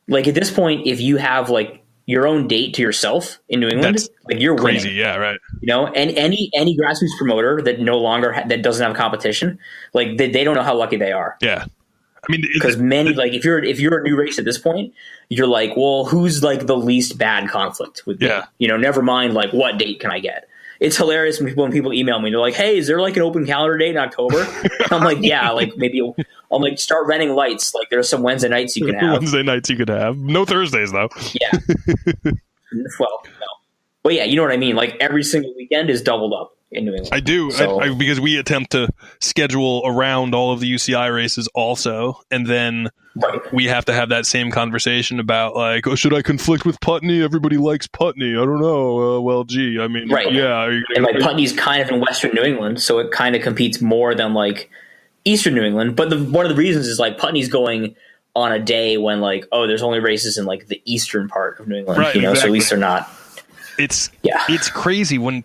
Like at this point, if you have like your own date to yourself in New England, That's like you're crazy. winning. Yeah, right. You know, and any grassroots promoter that no longer that doesn't have competition, like they don't know how lucky they are. Yeah. I mean, Because many, like if you're a new race at this point, you're like, well, who's like the least bad conflict with me? Yeah. You know, never mind like what date can I get? It's hilarious when people email me. They're like, hey, is there like an open calendar date in October? I'm like, yeah, like maybe I'll like start renting lights. Like there's some Wednesday nights you can have. Wednesday nights you could have. No Thursdays though. Yeah. Well, no. But yeah, you know what I mean? Like every single weekend is doubled up in New England. I do, So, because we attempt to schedule around all of the UCI races also, and then right. we have to have that same conversation about like, oh, should I conflict with Putney? Everybody likes Putney. I don't know. Well, gee, I mean, Right. yeah. Are you And like Putney's kind of in Western New England, so it kind of competes more than like Eastern New England. But one of the reasons is like Putney's going on a day when like, oh, there's only races in like the eastern part of New England, Right, you know, so at exactly. least they're not. It's crazy when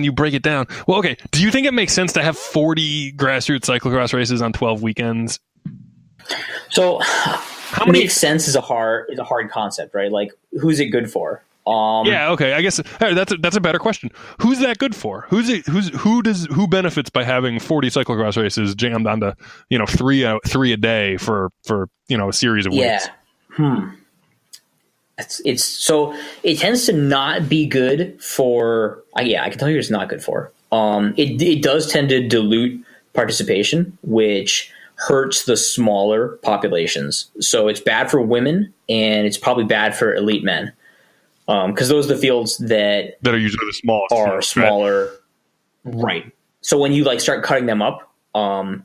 you break it down. Well, okay. Do you think it makes sense to have 40 grassroots cyclocross races on 12 weekends? So How many? makes sense is a hard concept, right? Like who's it good for? Yeah, okay. I guess that's a better question. Who's that good for? Who benefits by having 40 cyclocross races jammed onto, you know, three a day for you know, a series of weeks? It's so it tends to not be good for. Yeah, I can tell you it's not good for. It does tend to dilute participation, which hurts the smaller populations. So it's bad for women, and it's probably bad for elite men, because those are the fields that That are usually the smallest. are fields, smaller, right? So when you like start cutting them up,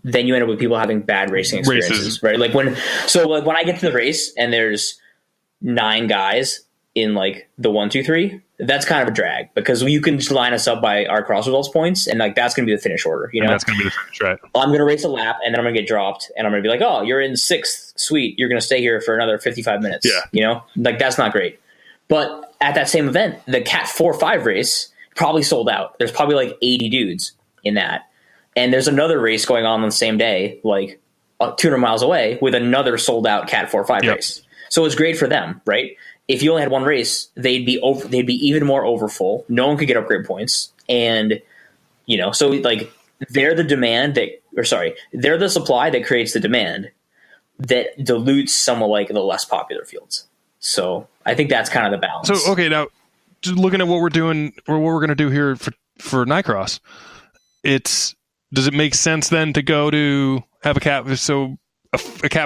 then you end up with people having bad racing experiences, right? Like when I get to the race and there's 9 guys in like the 1, 2, 3, that's kind of a drag because you can just line us up by our CrossResults points, and like that's going to be the finish order. You know, And that's going to be the finish, right? I'm going to race a lap, and then I'm going to get dropped, and I'm going to be like, oh, you're in 6th, sweet. You're going to stay here for another 55 minutes. Yeah. You know, like that's not great. But at that same event, the Cat 4-5 race probably sold out. There's probably like 80 dudes in that, and there's another race going on the same day, like 200 miles away, with another sold out Cat 4-5 Yep. race. So it's great for them, right? If you only had one race, they'd be even more overfull. No one could get upgrade points, and you know, so like they're the supply that creates the demand that dilutes some of like the less popular fields. So I think that's kind of the balance. So okay, now just looking at what we're doing or what we're going to do here for Nycross, does it make sense then to go to have a Cat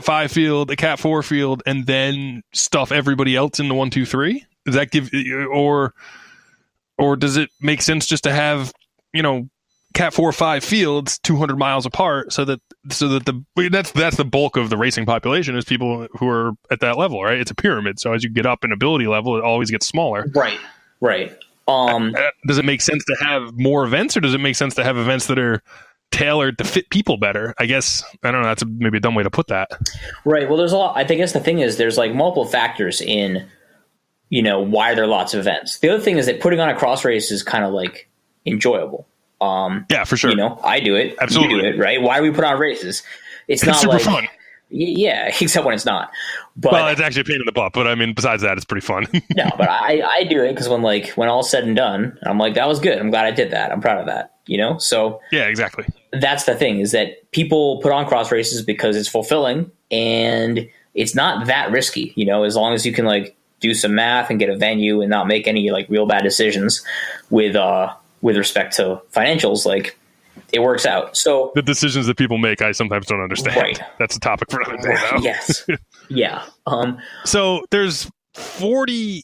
5 field, a Cat 4 field, and then stuff everybody else in the 1, 2, 3? Does that give, or does it make sense just to have, you know, Cat 4, 5 fields 200 miles apart so that that's the bulk of the racing population is people who are at that level, right? It's a pyramid, so as you get up in ability level, it always gets smaller. Right. Does it make sense to have more events, or does it make sense to have events that are tailored to fit people better? I guess I don't know. That's maybe a dumb way to put that. Right. Well, there's a lot. I think the thing is there's like multiple factors in, you know, why there are lots of events. The other thing is that putting on a cross race is kind of like enjoyable. Yeah, for sure. You know, I do it. Absolutely. You do it, right? Why do we put on races? It's not super like fun. Yeah, except when it's not. But Well, it's actually a pain in the butt, but I mean, besides that, it's pretty fun. no, but I do it because when all's said and done, I'm like, that was good. I'm glad I did that. I'm proud of that. You know, so Yeah, exactly. that's the thing is that people put on cross races because it's fulfilling and it's not that risky. You know, as long as you can like do some math and get a venue and not make any like real bad decisions with respect to financials, like it works out. So The decisions that people make, I sometimes don't understand. Right. That's a topic for another day, though. yes, yeah. So there's 40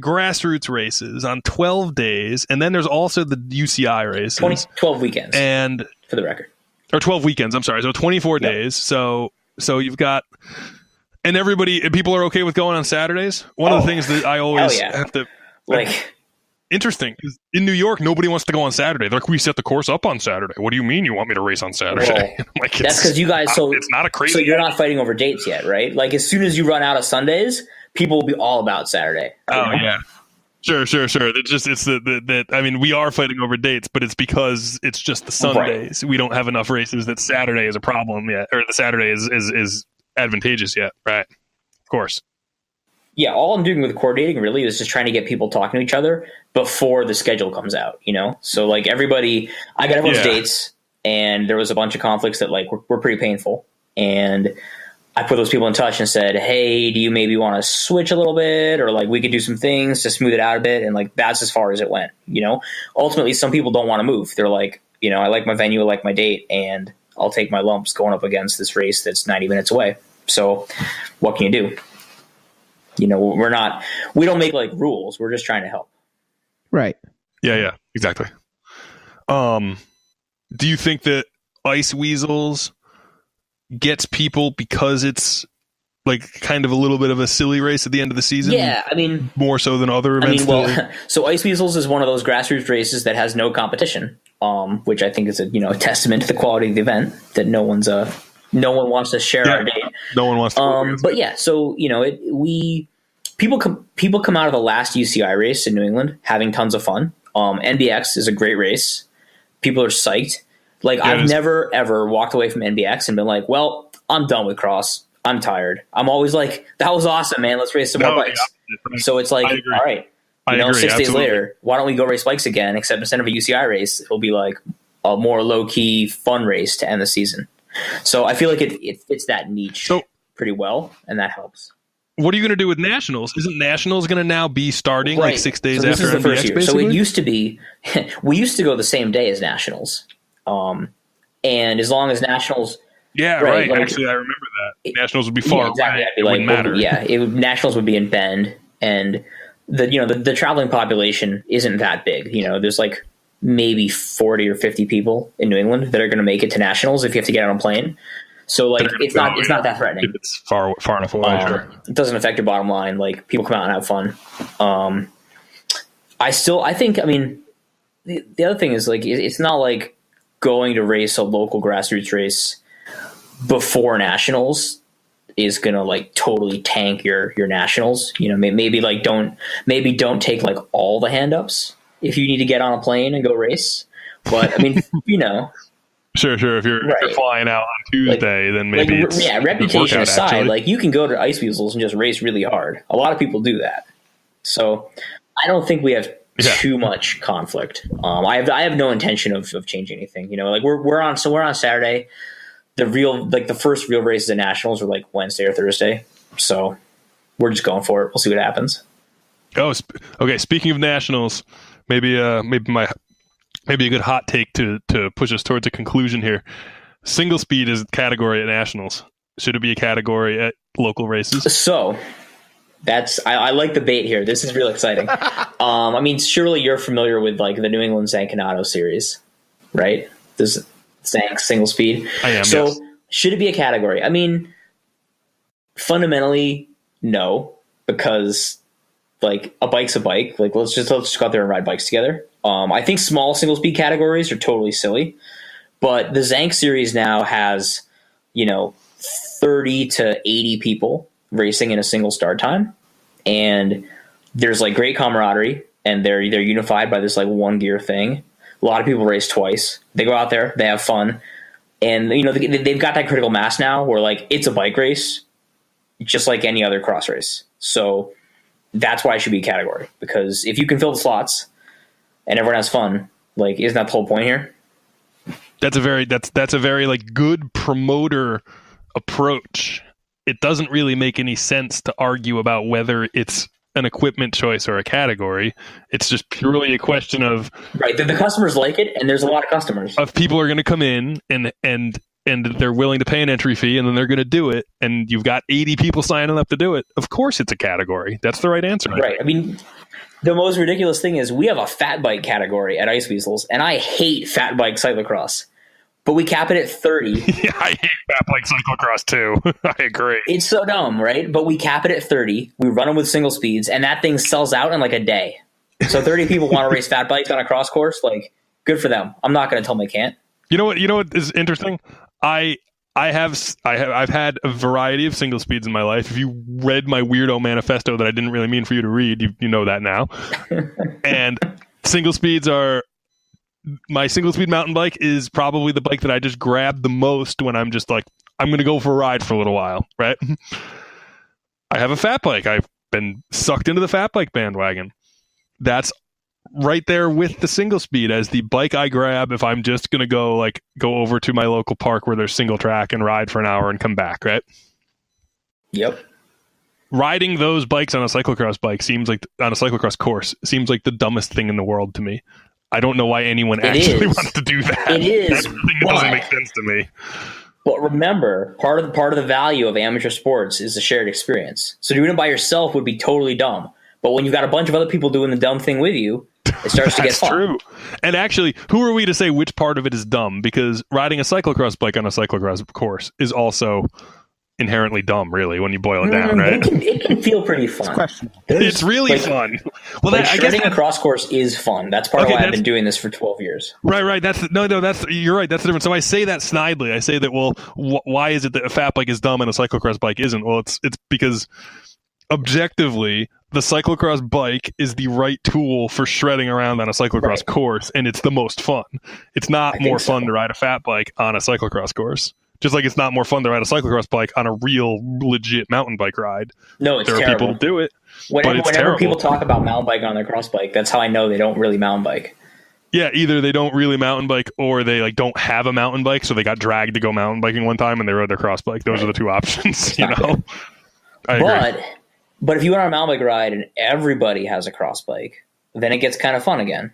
grassroots races on 12 days, and then there's also the UCI races. 12 weekends, and for the record. or 12 weekends, I'm sorry. So 24 Yep. days. So you've got And people are okay with going on Saturdays. One of the things that I always have to interesting is in New York, nobody wants to go on Saturday. They're like, we set the course up on Saturday. What do you mean you want me to race on Saturday? Well, like, that's because you guys. It's not a crazy. So you're not fighting over dates yet, right? Like as soon as you run out of Sundays, people will be all about Saturday. Oh yeah, sure. I mean, we are fighting over dates, but it's because it's just the Sundays. Right. We don't have enough races that Saturday is a problem yet, or the Saturday is advantageous yet, right? Of course. Yeah, all I'm doing with coordinating really is just trying to get people talking to each other before the schedule comes out, you know? So like I got everyone's dates, and there was a bunch of conflicts that like were pretty painful. And I put those people in touch and said, hey, do you maybe want to switch a little bit? Or like we could do some things to smooth it out a bit. And like that's as far as it went, you know? Ultimately, some people don't want to move. They're like, you know, I like my venue, I like my date, and I'll take my lumps going up against this race that's 90 minutes away. So what can you do? You know, we don't make like rules. We're just trying to help. Right. Yeah, exactly. Do you think that Ice Weasels gets people because it's like kind of a little bit of a silly race at the end of the season? Yeah, I mean, more so than other events. So Ice Weasels is one of those grassroots races that has no competition, which I think is a testament to the quality of the event, that no one wants to share our date. No one wants to. But yeah, so people come out of the last UCI race in New England having tons of fun. NBX is a great race. People are psyched. Like I've never ever walked away from NBX and been like, well, I'm done with cross. I'm tired. I'm always like, that was awesome, man. Let's race some more bikes. So it's like, all right, 6 days later, why don't we go race bikes again? Except instead of a UCI race, it'll be like a more low key fun race to end the season. So I feel like it fits that niche pretty well, and that helps. What are you going to do with Nationals? Isn't Nationals going to now be starting like 6 days after this is the NBX, first year. basically? So it used to be, we used to go the same day as Nationals. And as long as Nationals... Yeah, right. Like, actually, I remember that. Nationals would be far away. It wouldn't matter. Nationals would be in Bend, and the traveling population isn't that big. You know, there's like maybe 40 or 50 people in New England that are going to make it to Nationals if you have to get on a plane. So like it's not that threatening. It's far enough away. Sure. It doesn't affect your bottom line. Like people come out and have fun. I think. I mean, the other thing is like it's not like going to race a local grassroots race before Nationals is gonna like totally tank your Nationals. You know, maybe don't take like all the hand ups if you need to get on a plane and go race. But I mean, Sure. If you're flying out on Tuesday, then maybe reputation aside, like you can go to Ice Weasels and just race really hard. A lot of people do that, so I don't think we have too much conflict. I have no intention of changing anything. You know, like we're on Saturday. The first real races at Nationals are like Wednesday or Thursday, so we're just going for it. We'll see what happens. Oh, okay. Speaking of Nationals, maybe a good hot take to push us towards a conclusion here. Single speed is a category at Nationals. Should it be a category at local races? So I like the bait here. This is real exciting. I mean, surely you're familiar with like the New England Zanconato series, right? This Zank single speed. I am. So yes. Should it be a category? I mean, fundamentally, no, because like a bike's a bike. Like let's just go out there and ride bikes together. I think small single speed categories are totally silly, but the Zank series now has 30 to 80 people racing in a single start time, and there's like great camaraderie, and they're unified by this like one gear thing. A lot of people race twice. They go out there, they have fun, and they've got that critical mass now where like it's a bike race, just like any other cross race. So that's why it should be a category, because if you can fill the slots and everyone has fun, like isn't that the whole point here? That's a very like good promoter approach. It doesn't really make any sense to argue about whether it's an equipment choice or a category. It's just purely a question of the customers like it, and there's a lot of customers. Of people are going to come in and they're willing to pay an entry fee, and then they're going to do it, and you've got 80 people signing up to do it. Of course it's a category. That's the right answer. Right. I mean, the most ridiculous thing is we have a fat bike category at Ice Weasels, and I hate fat bike cyclocross. but we cap it at 30. Yeah, I hate fat bike cyclocross too. I agree. It's so dumb, right? But we cap it at 30. We run them with single speeds, and that thing sells out in like a day. So 30 people want to race fat bikes on a cross course. Like, good for them. I'm not going to tell them they can't. You know what is interesting? I've had a variety of single speeds in my life. If you read my weirdo manifesto that I didn't really mean for you to read, you know that now. And single speeds are, my single speed mountain bike is probably the bike that I just grab the most when I'm just like, I'm going to go for a ride for a little while, right? I have a fat bike. I've been sucked into the fat bike bandwagon. That's right there with the single speed as the bike I grab if I'm just going to go over to my local park where there's single track and ride for an hour and come back, right? Yep. Riding those bikes on a cyclocross course seems like the dumbest thing in the world to me. I don't know why anyone actually wants to do that. It is. That thing doesn't make sense to me. But remember, part of the value of amateur sports is the shared experience. So doing it by yourself would be totally dumb. But when you've got a bunch of other people doing the dumb thing with you, it starts to get fun. That's true. And actually, who are we to say which part of it is dumb? Because riding a cyclocross bike on a cyclocross course is also inherently dumb, really, when you boil it down, right? It can feel pretty fun. It's really fun. Well, I guess a cross course is fun. That's part of why I've been doing this for 12 years. Right. You're right. That's the difference. So I say that snidely. I say that, well, why is it that a fat bike is dumb and a cyclocross bike isn't? Well, it's because objectively, the cyclocross bike is the right tool for shredding around on a cyclocross course, and it's the most fun. It's not more fun to ride a fat bike on a cyclocross course. Just like it's not more fun to ride a cyclocross bike on a real, legit mountain bike ride. No, it's terrible. There are people who do it, whenever people talk about mountain bike on their cross bike, that's how I know they don't really mountain bike. Yeah, either they don't really mountain bike or they don't have a mountain bike, so they got dragged to go mountain biking one time and they rode their cross bike. Those are the two options, you know? I agree. But if you went on a mountain bike ride and everybody has a cross bike, then it gets kind of fun again.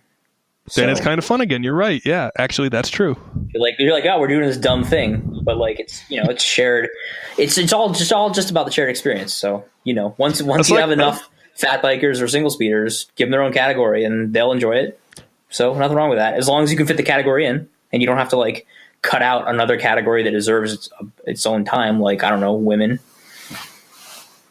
Then it's kind of fun again. You're right. Yeah, actually, that's true. You're like, oh, we're doing this dumb thing, but it's it's shared. It's all just about the shared experience. So once you have enough fat bikers or single speeders, give them their own category and they'll enjoy it. So nothing wrong with that, as long as you can fit the category in and you don't have to cut out another category that deserves its own time. I don't know, women.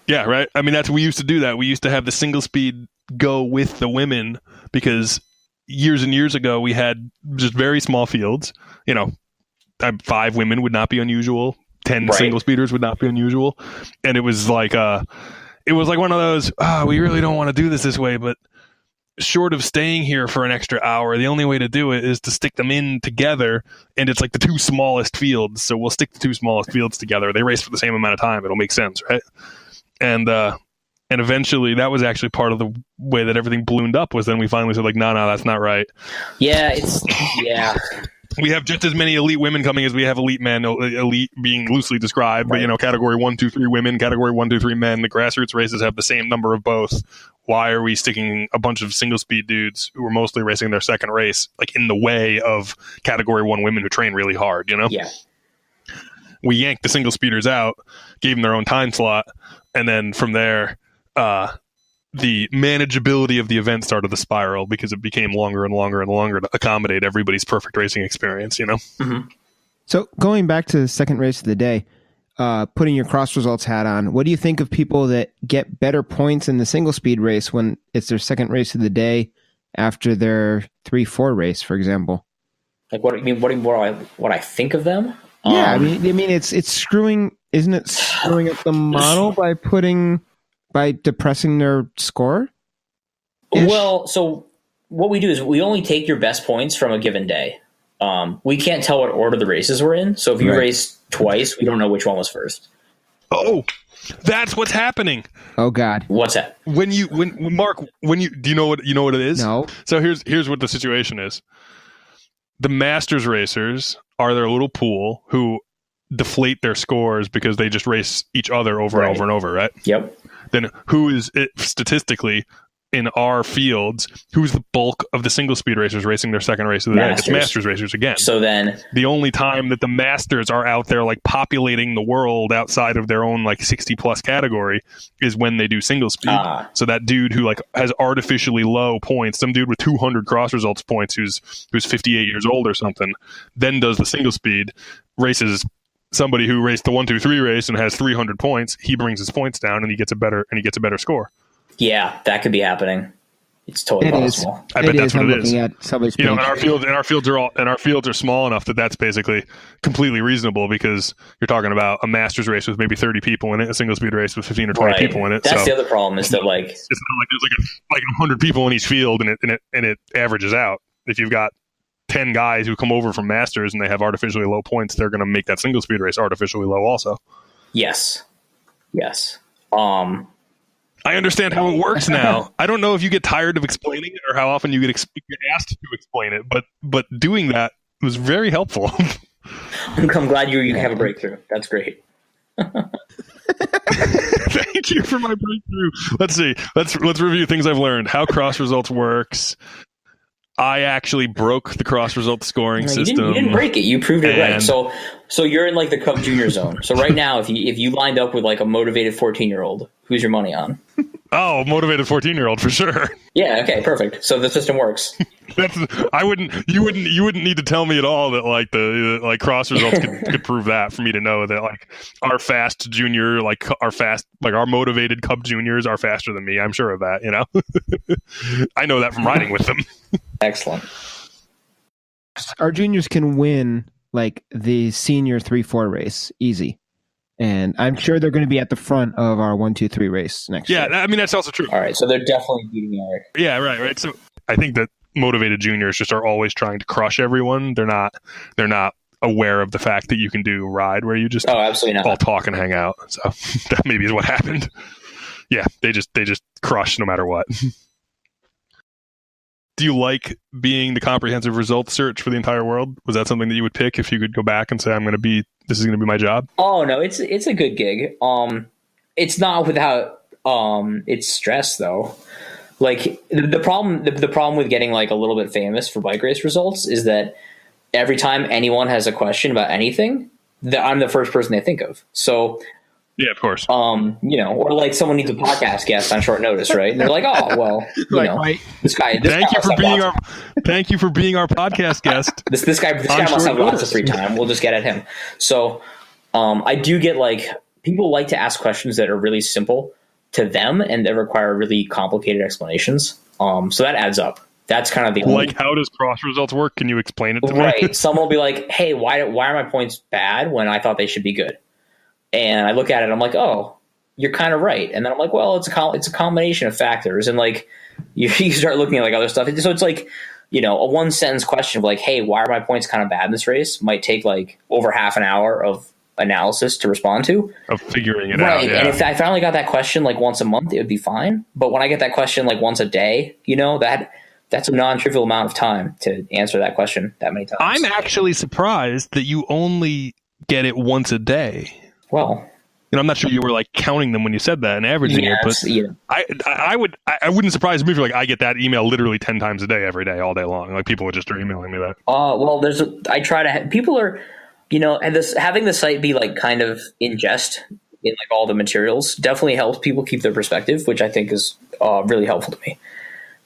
Yeah, right. I mean, we used to do that. We used to have the single speed go with the women because years and years ago we had just very small fields. 5 women would not be unusual. 10 single speeders would not be unusual. And it was like one of those, we really don't want to do this way, but short of staying here for an extra hour, the only way to do it is to stick them in together. And it's like the 2 smallest fields. So we'll stick the 2 smallest fields together. They race for the same amount of time. It'll make sense, right? And eventually that was actually part of the way that everything ballooned up was then we finally said no, that's not right. Yeah, we have just as many elite women coming as we have elite men, elite being loosely described, but category 1, 2, 3 women, category 1, 2, 3 men. The grassroots races have the same number of both. Why are we sticking a bunch of single speed dudes who are mostly racing their second race in the way of category 1 women who train really hard, Yeah. We yanked the single speeders out, gave them their own time slot, and then from there, the manageability of the event started to spiral because it became longer and longer and longer to accommodate everybody's perfect racing experience, Mm-hmm. So going back to the second race of the day, putting your CrossResults hat on, what do you think of people that get better points in the single speed race when it's their second race of the day after their 3-4 race, for example? What do you mean? What I think of them? Yeah, I mean, it's screwing. Isn't it screwing up the model by depressing their score? Well, so what we do is we only take your best points from a given day. We can't tell what order the races were in. So if you race twice, we don't know which one was first. Oh, that's what's happening. Oh God. What's that? Do you know what it is? No. So here's what the situation is. The masters racers are their little pool who deflate their scores because they just race each other over and over and over, right? Yep. Then who is it statistically in our fields, who's the bulk of the single speed racers racing their second race of the day? It's Masters racers again. So then the only time that the Masters are out there like populating the world outside of their own like 60 plus category is when they do single speed. So that dude who like has artificially low points, some dude with 200 cross results points who's 58 years old or something, then does the single speed, races somebody who raced the 1-2-3 race and has 300 points. He brings his points down and he gets a better score. Yeah, that could be happening. It's totally possible. I bet that's what it is. You know, and our fields are small enough that that's basically completely reasonable, because you're talking about a Masters race with maybe 30 people in it, a single speed race with 15 or 20 people in it. That's the other problem, is that like it's not like there's like 100 people in each field and it averages out. If you've got 10 guys who come over from Masters and they have artificially low points, they're going to make that single speed race artificially low also. Yes. I understand how it works now. I don't know if you get tired of explaining it or how often you get asked to explain it, but doing that was very helpful. I'm glad you have a breakthrough. That's great. Thank you for my breakthrough. Let's see. Let's review things I've learned. How CrossResults works. I actually broke the CrossResults scoring system. You didn't break it. You proved it right. So you're in like the Cub Junior zone. So right now, if you lined up with like a motivated 14-year-old, who's your money on? Oh, motivated 14-year-old for sure. Yeah. Okay. Perfect. So the system works. You wouldn't need to tell me at all that like the CrossResults could prove that for me to know that like our fast junior, our motivated Cub juniors are faster than me. I'm sure of that. You know, I know that from riding with them. Excellent. Our juniors can win like the senior 3-4 race easy. And I'm sure they're going to be at the front of our 1-2-3 race next year. Yeah, I mean, that's also true. All right, so they're definitely beating Eric. Yeah, right. So I think that motivated juniors just are always trying to crush everyone. They're not aware of the fact that you can do ride where you just absolutely not. All talk and hang out. So that maybe is what happened. Yeah, they just crush no matter what. Do you like being the comprehensive results search for the entire world? Was that something that you would pick if you could go back and say, this is going to be my job? Oh, no, it's a good gig. It's not without its stress though. Like the problem with getting like a little bit famous for bike race results is that every time anyone has a question about anything, I'm the first person they think of. So yeah, of course. Or like someone needs a podcast guest on short notice, right? And they're like, "Oh, well, this guy." Thank you for being our podcast guest. This guy must have lots of free time. We'll just get at him. So, I do get like people like to ask questions that are really simple to them and that require really complicated explanations. So that adds up. That's kind of the how does CrossResults work? Can you explain it to me? Right. Someone will be like, "Hey, why are my points bad when I thought they should be good?" And I look at it, I'm like, oh, you're kind of right. And then I'm like, well, it's a combination of factors. And like, you start looking at like other stuff. So it's like, a one sentence question of like, hey, why are my points kind of bad in this race? Might take like over half an hour of analysis to respond to. Of figuring it out. Right. Yeah. And if I finally got that question like once a month, it would be fine. But when I get that question like once a day, that's a non-trivial amount of time to answer that question that many times. I'm actually surprised that you only get it once a day. Well, I'm not sure you were like counting them when you said that and averaging it, but I wouldn't surprise me if you're like, I get that email literally 10 times a day, every day, all day long. Like people would just start emailing me that. Well, I try to people are, and having the site be like kind of ingest in like all the materials definitely helps people keep their perspective, which I think is really helpful to me.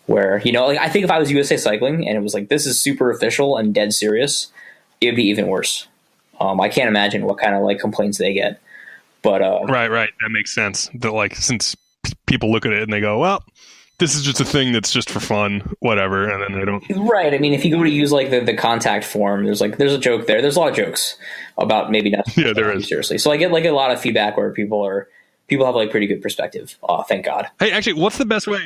Where, like I think if I was USA Cycling and it was like, this is super official and dead serious, it would be even worse. I can't imagine what kind of like complaints they get, but right, that makes sense. That like since people look at it and they go, well, this is just a thing that's just for fun, whatever, and then they don't. Right. I mean, if you go to use like the contact form, there's a joke there. There's a lot of jokes about maybe not. Yeah, there is. Seriously, so I get like a lot of feedback where people have like pretty good perspective. Thank God. Hey, actually, what's the best way?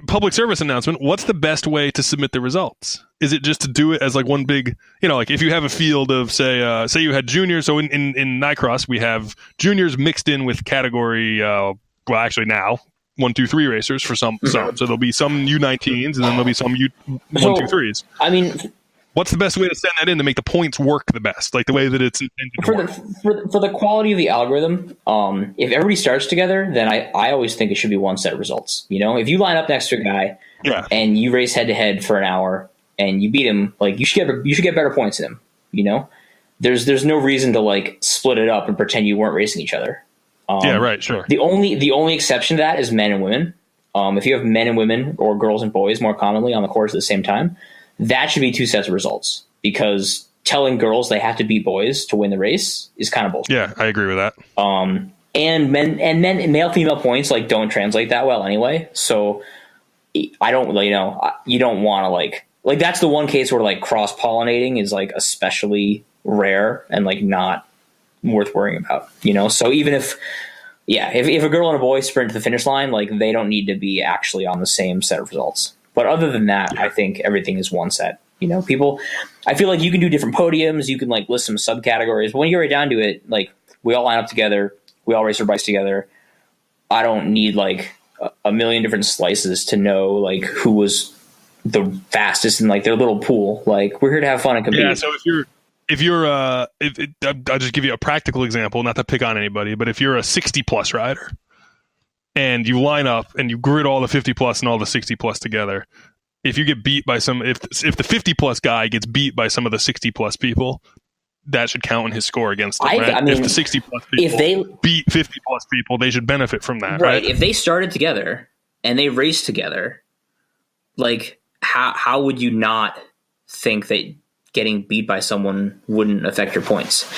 Public service announcement. What's the best way to submit the results? Is it just to do it as like one big, like if you have a field of say you had juniors. So in Nycross, we have juniors mixed in with category, well, actually now 1-2-3 racers for some. So there'll be some U19s and then there'll be some U1-2-3s. I mean, What's the best way to send that in to make the points work the best, like the way that it's intended to work? For the quality of the algorithm, if everybody starts together, then I always think it should be one set of results. If you line up next to a guy and you race head to head for an hour and you beat him, like you should get better points than him. There's no reason to like split it up and pretend you weren't racing each other. Sure. The only exception to that is men and women. If you have men and women or girls and boys more commonly on the course at the same time, that should be two sets of results, because telling girls they have to beat boys to win the race is kind of bullshit. Yeah, I agree with that. And male female points like don't translate that well anyway. So I don't really you don't want to like that's the one case where like cross pollinating is like especially rare and like not worth worrying about. So even if a girl and a boy sprint to the finish line, like they don't need to be actually on the same set of results. But other than that, I think everything is one set. People, I feel like you can do different podiums. You can like list some subcategories. But when you get right down to it, like we all line up together. We all race our bikes together. I don't need like a million different slices to know like who was the fastest in like their little pool. Like we're here to have fun and compete. Yeah. So I'll just give you a practical example, not to pick on anybody, but if you're a 60 plus rider, and you line up and you grid all the 50 plus and all the 60 plus together, if you get beat by if the 50 plus guy gets beat by some of the 60 plus people, that should count in his score against them, right? I mean, if the 60 plus people beat 50 plus people, they should benefit from that, right? If they started together and they raced together, like how would you not think that getting beat by someone wouldn't affect your points?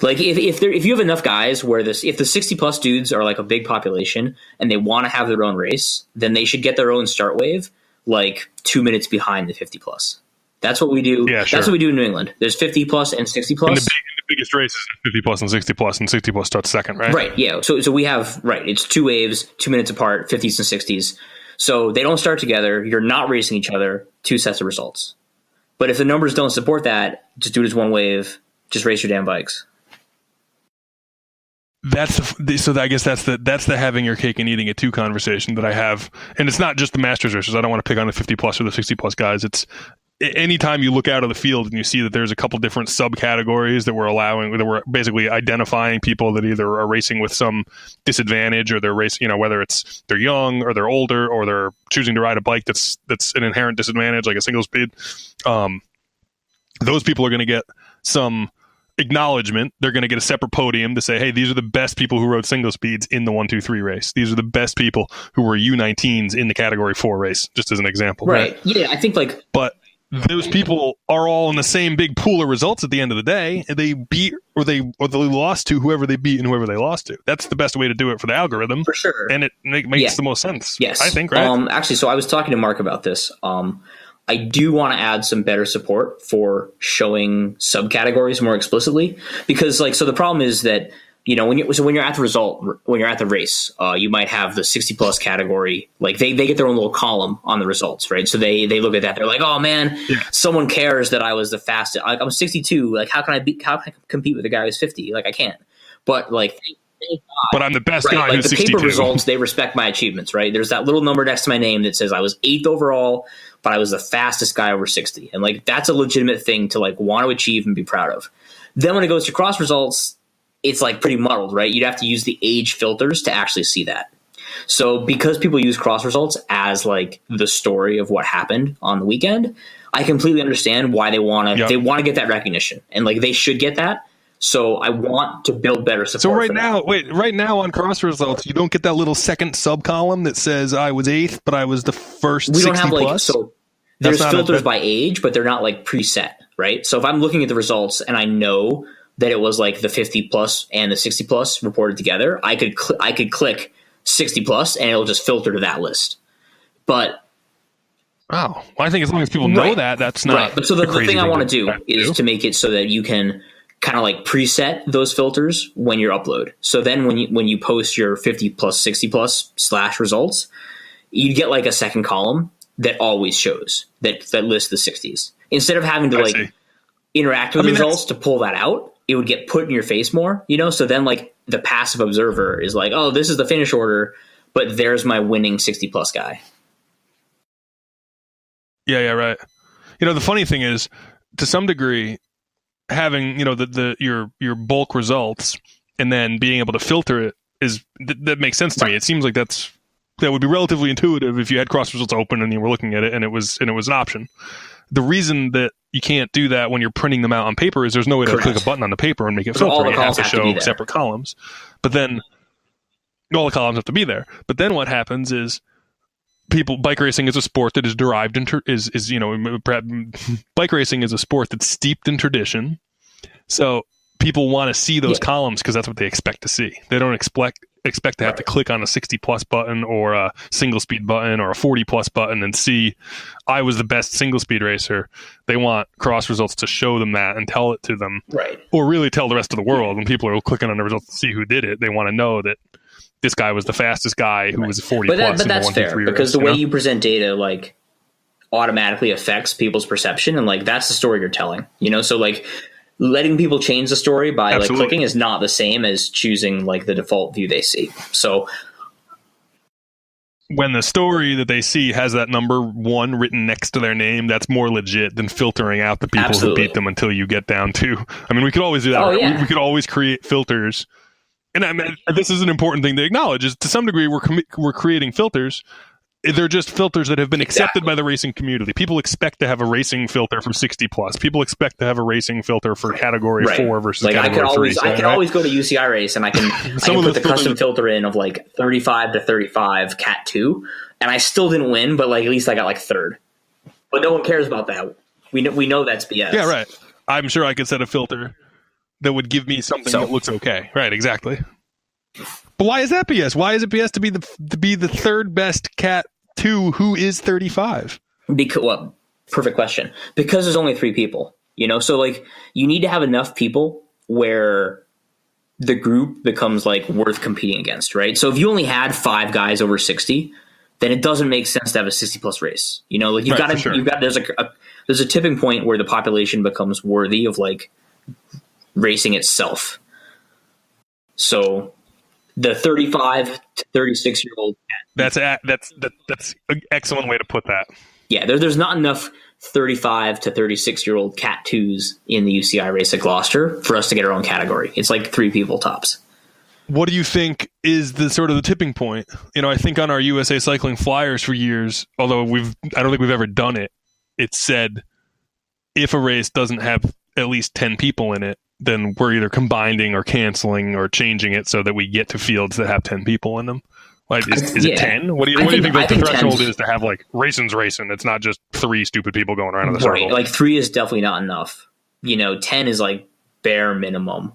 Like if you have enough guys where if the 60 plus dudes are like a big population and they want to have their own race, then they should get their own start wave like 2 minutes behind the 50 plus. That's what we do. Yeah, sure. That's what we do in New England. There's 50 plus and 60 plus. And the biggest races are 50 plus and 60 plus, and 60 plus starts second, right? Right. Yeah. So we have it's two waves, 2 minutes apart, 50s and 60s. So they don't start together. You're not racing each other. Two sets of results. But if the numbers don't support that, just do it as one wave. Just race your damn bikes. So I guess that's the having your cake and eating it too conversation that I have. And it's not just the Masters races. I don't want to pick on the 50 plus or the 60 plus guys. It's anytime you look out of the field and you see that there's a couple different subcategories that we're basically identifying people that either are racing with some disadvantage or they're racing, whether it's they're young or they're older or they're choosing to ride a bike that's an inherent disadvantage, like a single speed. Those people are going to get some acknowledgement. They're going to get a separate podium to say, hey, these are the best people who rode single speeds in the 1-2-3 race. These are the best people who were U19s in the category 4 race, just as an example. Right. Yeah, I think but those people are all in the same big pool of results at the end of the day. They beat or they lost to whoever they beat and whoever they lost to. That's the best way to do it for the algorithm. For sure. And it makes the most sense. Yes. I think, right? Actually, so I was talking to Mark about this. I do want to add some better support for showing subcategories more explicitly, because so the problem is that, when you're at the race, you might have the 60 plus category, like they get their own little column on the results, right? So they look at that. They're like, oh man, someone cares that I was the fastest. Like I'm 62. Like how can I compete with a guy who's 50? Like I can't, but thank God. But I'm the best guy who's 62. The paper results, they respect my achievements, right? There's that little number next to my name that says I was 8th overall, but I was the fastest guy over 60. And that's a legitimate thing to want to achieve and be proud of. Then when it goes to cross results, it's pretty muddled, right? You'd have to use the age filters to actually see that. So because people use cross results as the story of what happened on the weekend, I completely understand why they want to get that recognition, and they should get that. So I want to build better support. So right now on CrossResults, you don't get that little second sub column that says I was 8th, but I was the first. We don't 60 have plus. So there's filters by age, but they're not preset, right? So if I'm looking at the results and I know that it was the 50 plus and the 60 plus reported together, I could click 60 plus and it'll just filter to that list. But I think as long as people know that's not right. But so the thing I want to do is to make it so that you can kind of preset those filters when you upload. So then when you post your 50 plus 60 plus / results, you get a second column that always shows that lists the 60s. Instead of having to interact with the results to pull that out, it would get put in your face more, So then the passive observer is oh, this is the finish order, but there's my winning 60 plus guy. Yeah, right. The funny thing is, to some degree, having, you know, your bulk results and then being able to filter it that makes sense to me. It seems like that would be relatively intuitive if you had CrossResults open and you were looking at it and it was an option. The reason that you can't do that when you're printing them out on paper is there's no way to click a button on the paper and make it filter. You have to show separate columns. But then all the columns have to be there. But then what happens is bike racing is a sport that is derived bike racing is a sport that's steeped in tradition. So people want to see those columns because that's what they expect to see. They don't expect to have to click on a 60 plus button or a single speed button or a 40 plus button and see I was the best single speed racer. They want CrossResults to show them that and tell it to them, right? Or really tell the rest of the world. When people are clicking on the results to see who did it, they want to know that this guy was the fastest guy who was 40 plus. But that's fair because the way you present data like automatically affects people's perception, and like that's the story you're telling. You know, so like letting people change the story by like clicking is not the same as choosing like the default view they see. So when the story that they see has that number 1 written next to their name, that's more legit than filtering out the people who beat them until you get down to. I mean, we could always do that. We could always create filters. And I mean, this is an important thing to acknowledge is to some degree we're creating filters. They're just filters that have been accepted by the racing community. People expect to have a racing filter for 60 plus. People expect to have a racing filter for category 4 versus like category 3. I can always go to UCI race and I can put the custom filter in of like 35 to 35 Cat 2, and I still didn't win, but like at least I got like third. But no one cares about that. We know that's BS. Yeah, right. I'm sure I could set a filter that would give me something that looks okay. Right, exactly. But why is that BS? Why is it BS to be the third best Cat 2 who is 35? Perfect question. Because there's only 3 people, you know? So like you need to have enough people where the group becomes like worth competing against, right? So if you only had 5 guys over 60, then it doesn't make sense to have a 60 plus race. You know, like there's a tipping point where the population becomes worthy of like racing itself. So the 35 to 36 year old. That's an excellent way to put that. Yeah, there's not enough 35 to 36 year old Cat 2s in the UCI race at Gloucester for us to get our own category. It's like 3 people tops. What do you think is the sort of the tipping point? You know, I think on our USA Cycling flyers for years, although I don't think we've ever done it, it said if a race doesn't have at least 10 people in it, then we're either combining or canceling or changing it so that we get to fields that have 10 people in them. Like, is it 10? What do you think the threshold is to have like racing? It's not just 3 stupid people going around in the circle. Like 3 is definitely not enough. You know, 10 is like bare minimum.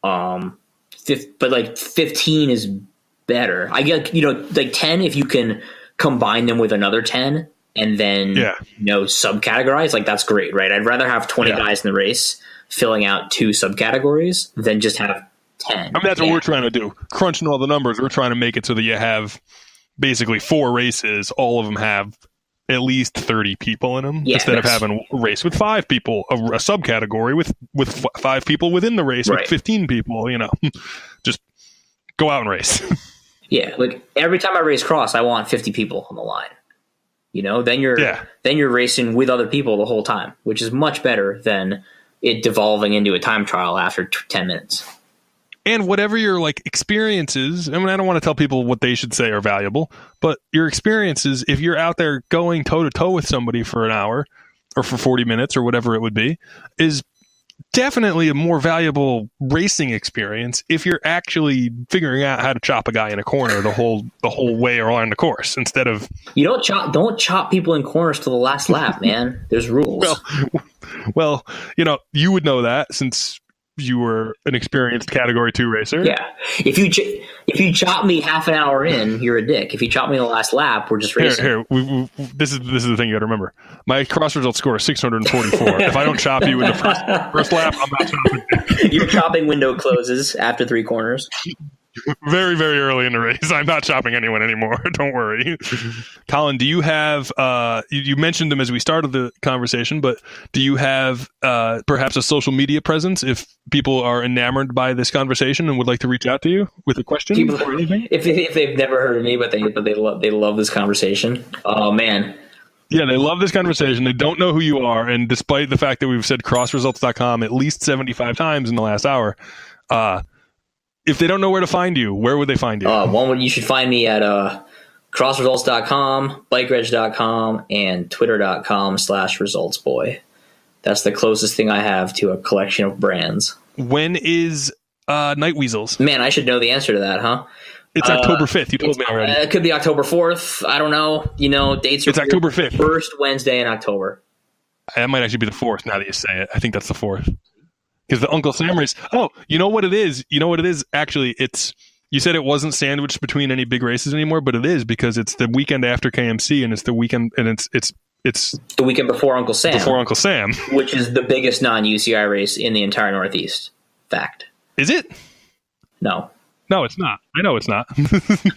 But like 15 is better. I get, you know, like 10 if you can combine them with another 10 and then subcategorize, like that's great, right? I'd rather have 20 guys in the race filling out 2 subcategories than just have 10. I mean, that's what we're trying to do. Crunching all the numbers, we're trying to make it so that you have basically 4 races. All of them have at least 30 people in them instead of having a race with 5 people, a subcategory with 5 people within the race with 15 people, you know. Just go out and race. Yeah, like every time I race cross, I want 50 people on the line. You know, then you're racing with other people the whole time, which is much better than it devolving into a time trial after 10 minutes. And whatever your like experiences, I mean, I don't want to tell people what they should say are valuable, but your experiences, if you're out there going toe to toe with somebody for an hour or for 40 minutes or whatever it would be, is definitely a more valuable racing experience if you're actually figuring out how to chop a guy in a corner the whole way around the course instead of don't chop people in corners to the last lap, man. There's rules. Well, you know, you would know that since you were an experienced category 2 racer. Yeah. If you chop me half an hour in, you're a dick. If you chop me in the last lap, we're just racing. This is the thing you got to remember. My CrossResults score is 644. If I don't chop you in the first lap, I'm not chopping. Your chopping window closes after 3 corners. Very, very early in the race. I'm not chopping anyone anymore. Don't worry. Colin, do you have, you mentioned them as we started the conversation, but do you have perhaps a social media presence if people are enamored by this conversation and would like to reach out to you with a question? If they've never heard of me, but they love this conversation. Oh man. Yeah, they love this conversation. They don't know who you are, and despite the fact that we've said crossresults.com at least 75 times in the last hour, if they don't know where to find you, where would they find you? You should find me at crossresults.com, bikereg.com, and twitter.com/resultsboy. That's the closest thing I have to a collection of brands. When is Night Weasels? Man, I should know the answer to that, huh? It's October 5th. You told me already. It could be October 4th. I don't know. Dates are... It's October 5th. First Wednesday in October. That might actually be the 4th now that you say it. I think that's the 4th. Because the Uncle Sam race... Oh, you know what it is? Actually, it's... You said it wasn't sandwiched between any big races anymore, but it is because it's the weekend after KMC and it's the weekend... And it's the weekend before Uncle Sam. Before Uncle Sam. Which is the biggest non-UCI race in the entire Northeast. Fact. Is it? No. No, it's not. I know it's not.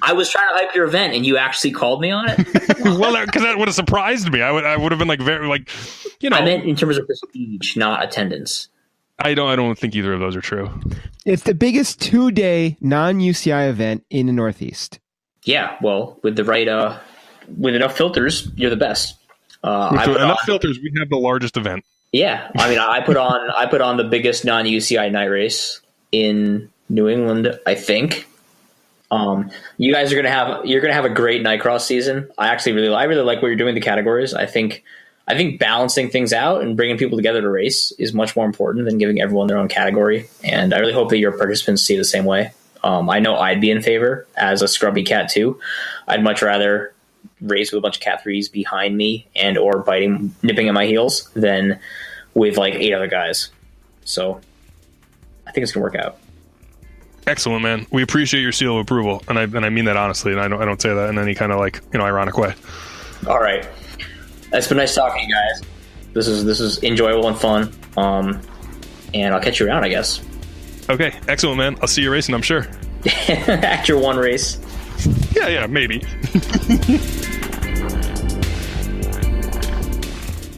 I was trying to hype your event, and you actually called me on it. Well, because that would have surprised me. I would have been like very like, I meant in terms of prestige, not attendance. I don't think either of those are true. It's the biggest 2-day non-UCI event in the Northeast. Yeah, well, with the right, with enough filters, you're the best. Enough filters, we have the largest event. Yeah, I mean, I put on the biggest non-UCI night race in New England, I think. You guys you're gonna have a great night cross season. I really like what you're doing with the categories. I think balancing things out and bringing people together to race is much more important than giving everyone their own category. And I really hope that your participants see it the same way. I know I'd be in favor as a scrubby cat too. I'd much rather race with a bunch of cat 3s behind me and or nipping at my heels than with like 8 other guys. So I think it's gonna work out. Excellent, man. We appreciate your seal of approval, and I mean that honestly, and I don't say that in any kind of ironic way. All right, it's been nice talking to you guys. This is enjoyable and fun. And I'll catch you around, I guess. Okay, excellent, man. I'll see you racing, I'm sure. At your one race. Yeah, maybe.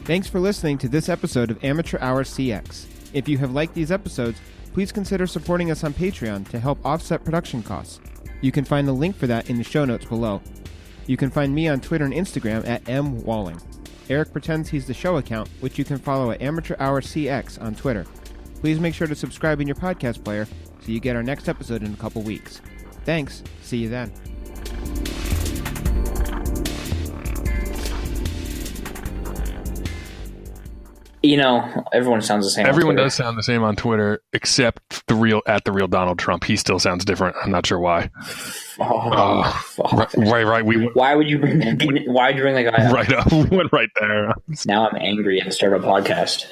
Thanks for listening to this episode of Amateur Hour CX. If you have liked these episodes, please consider supporting us on Patreon to help offset production costs. You can find the link for that in the show notes below. You can find me on Twitter and Instagram at mwalling. Eric pretends he's the show account, which you can follow at Amateur Hour CX on Twitter. Please make sure to subscribe in your podcast player so you get our next episode in a couple weeks. Thanks. See you then. Everyone sounds the same. Everyone does sound the same on Twitter, except the real Donald Trump. He still sounds different. I'm not sure why. Right. Why would you bring that? Why would you bring that guy up? Right up. Went right there. Now I'm angry and start a podcast.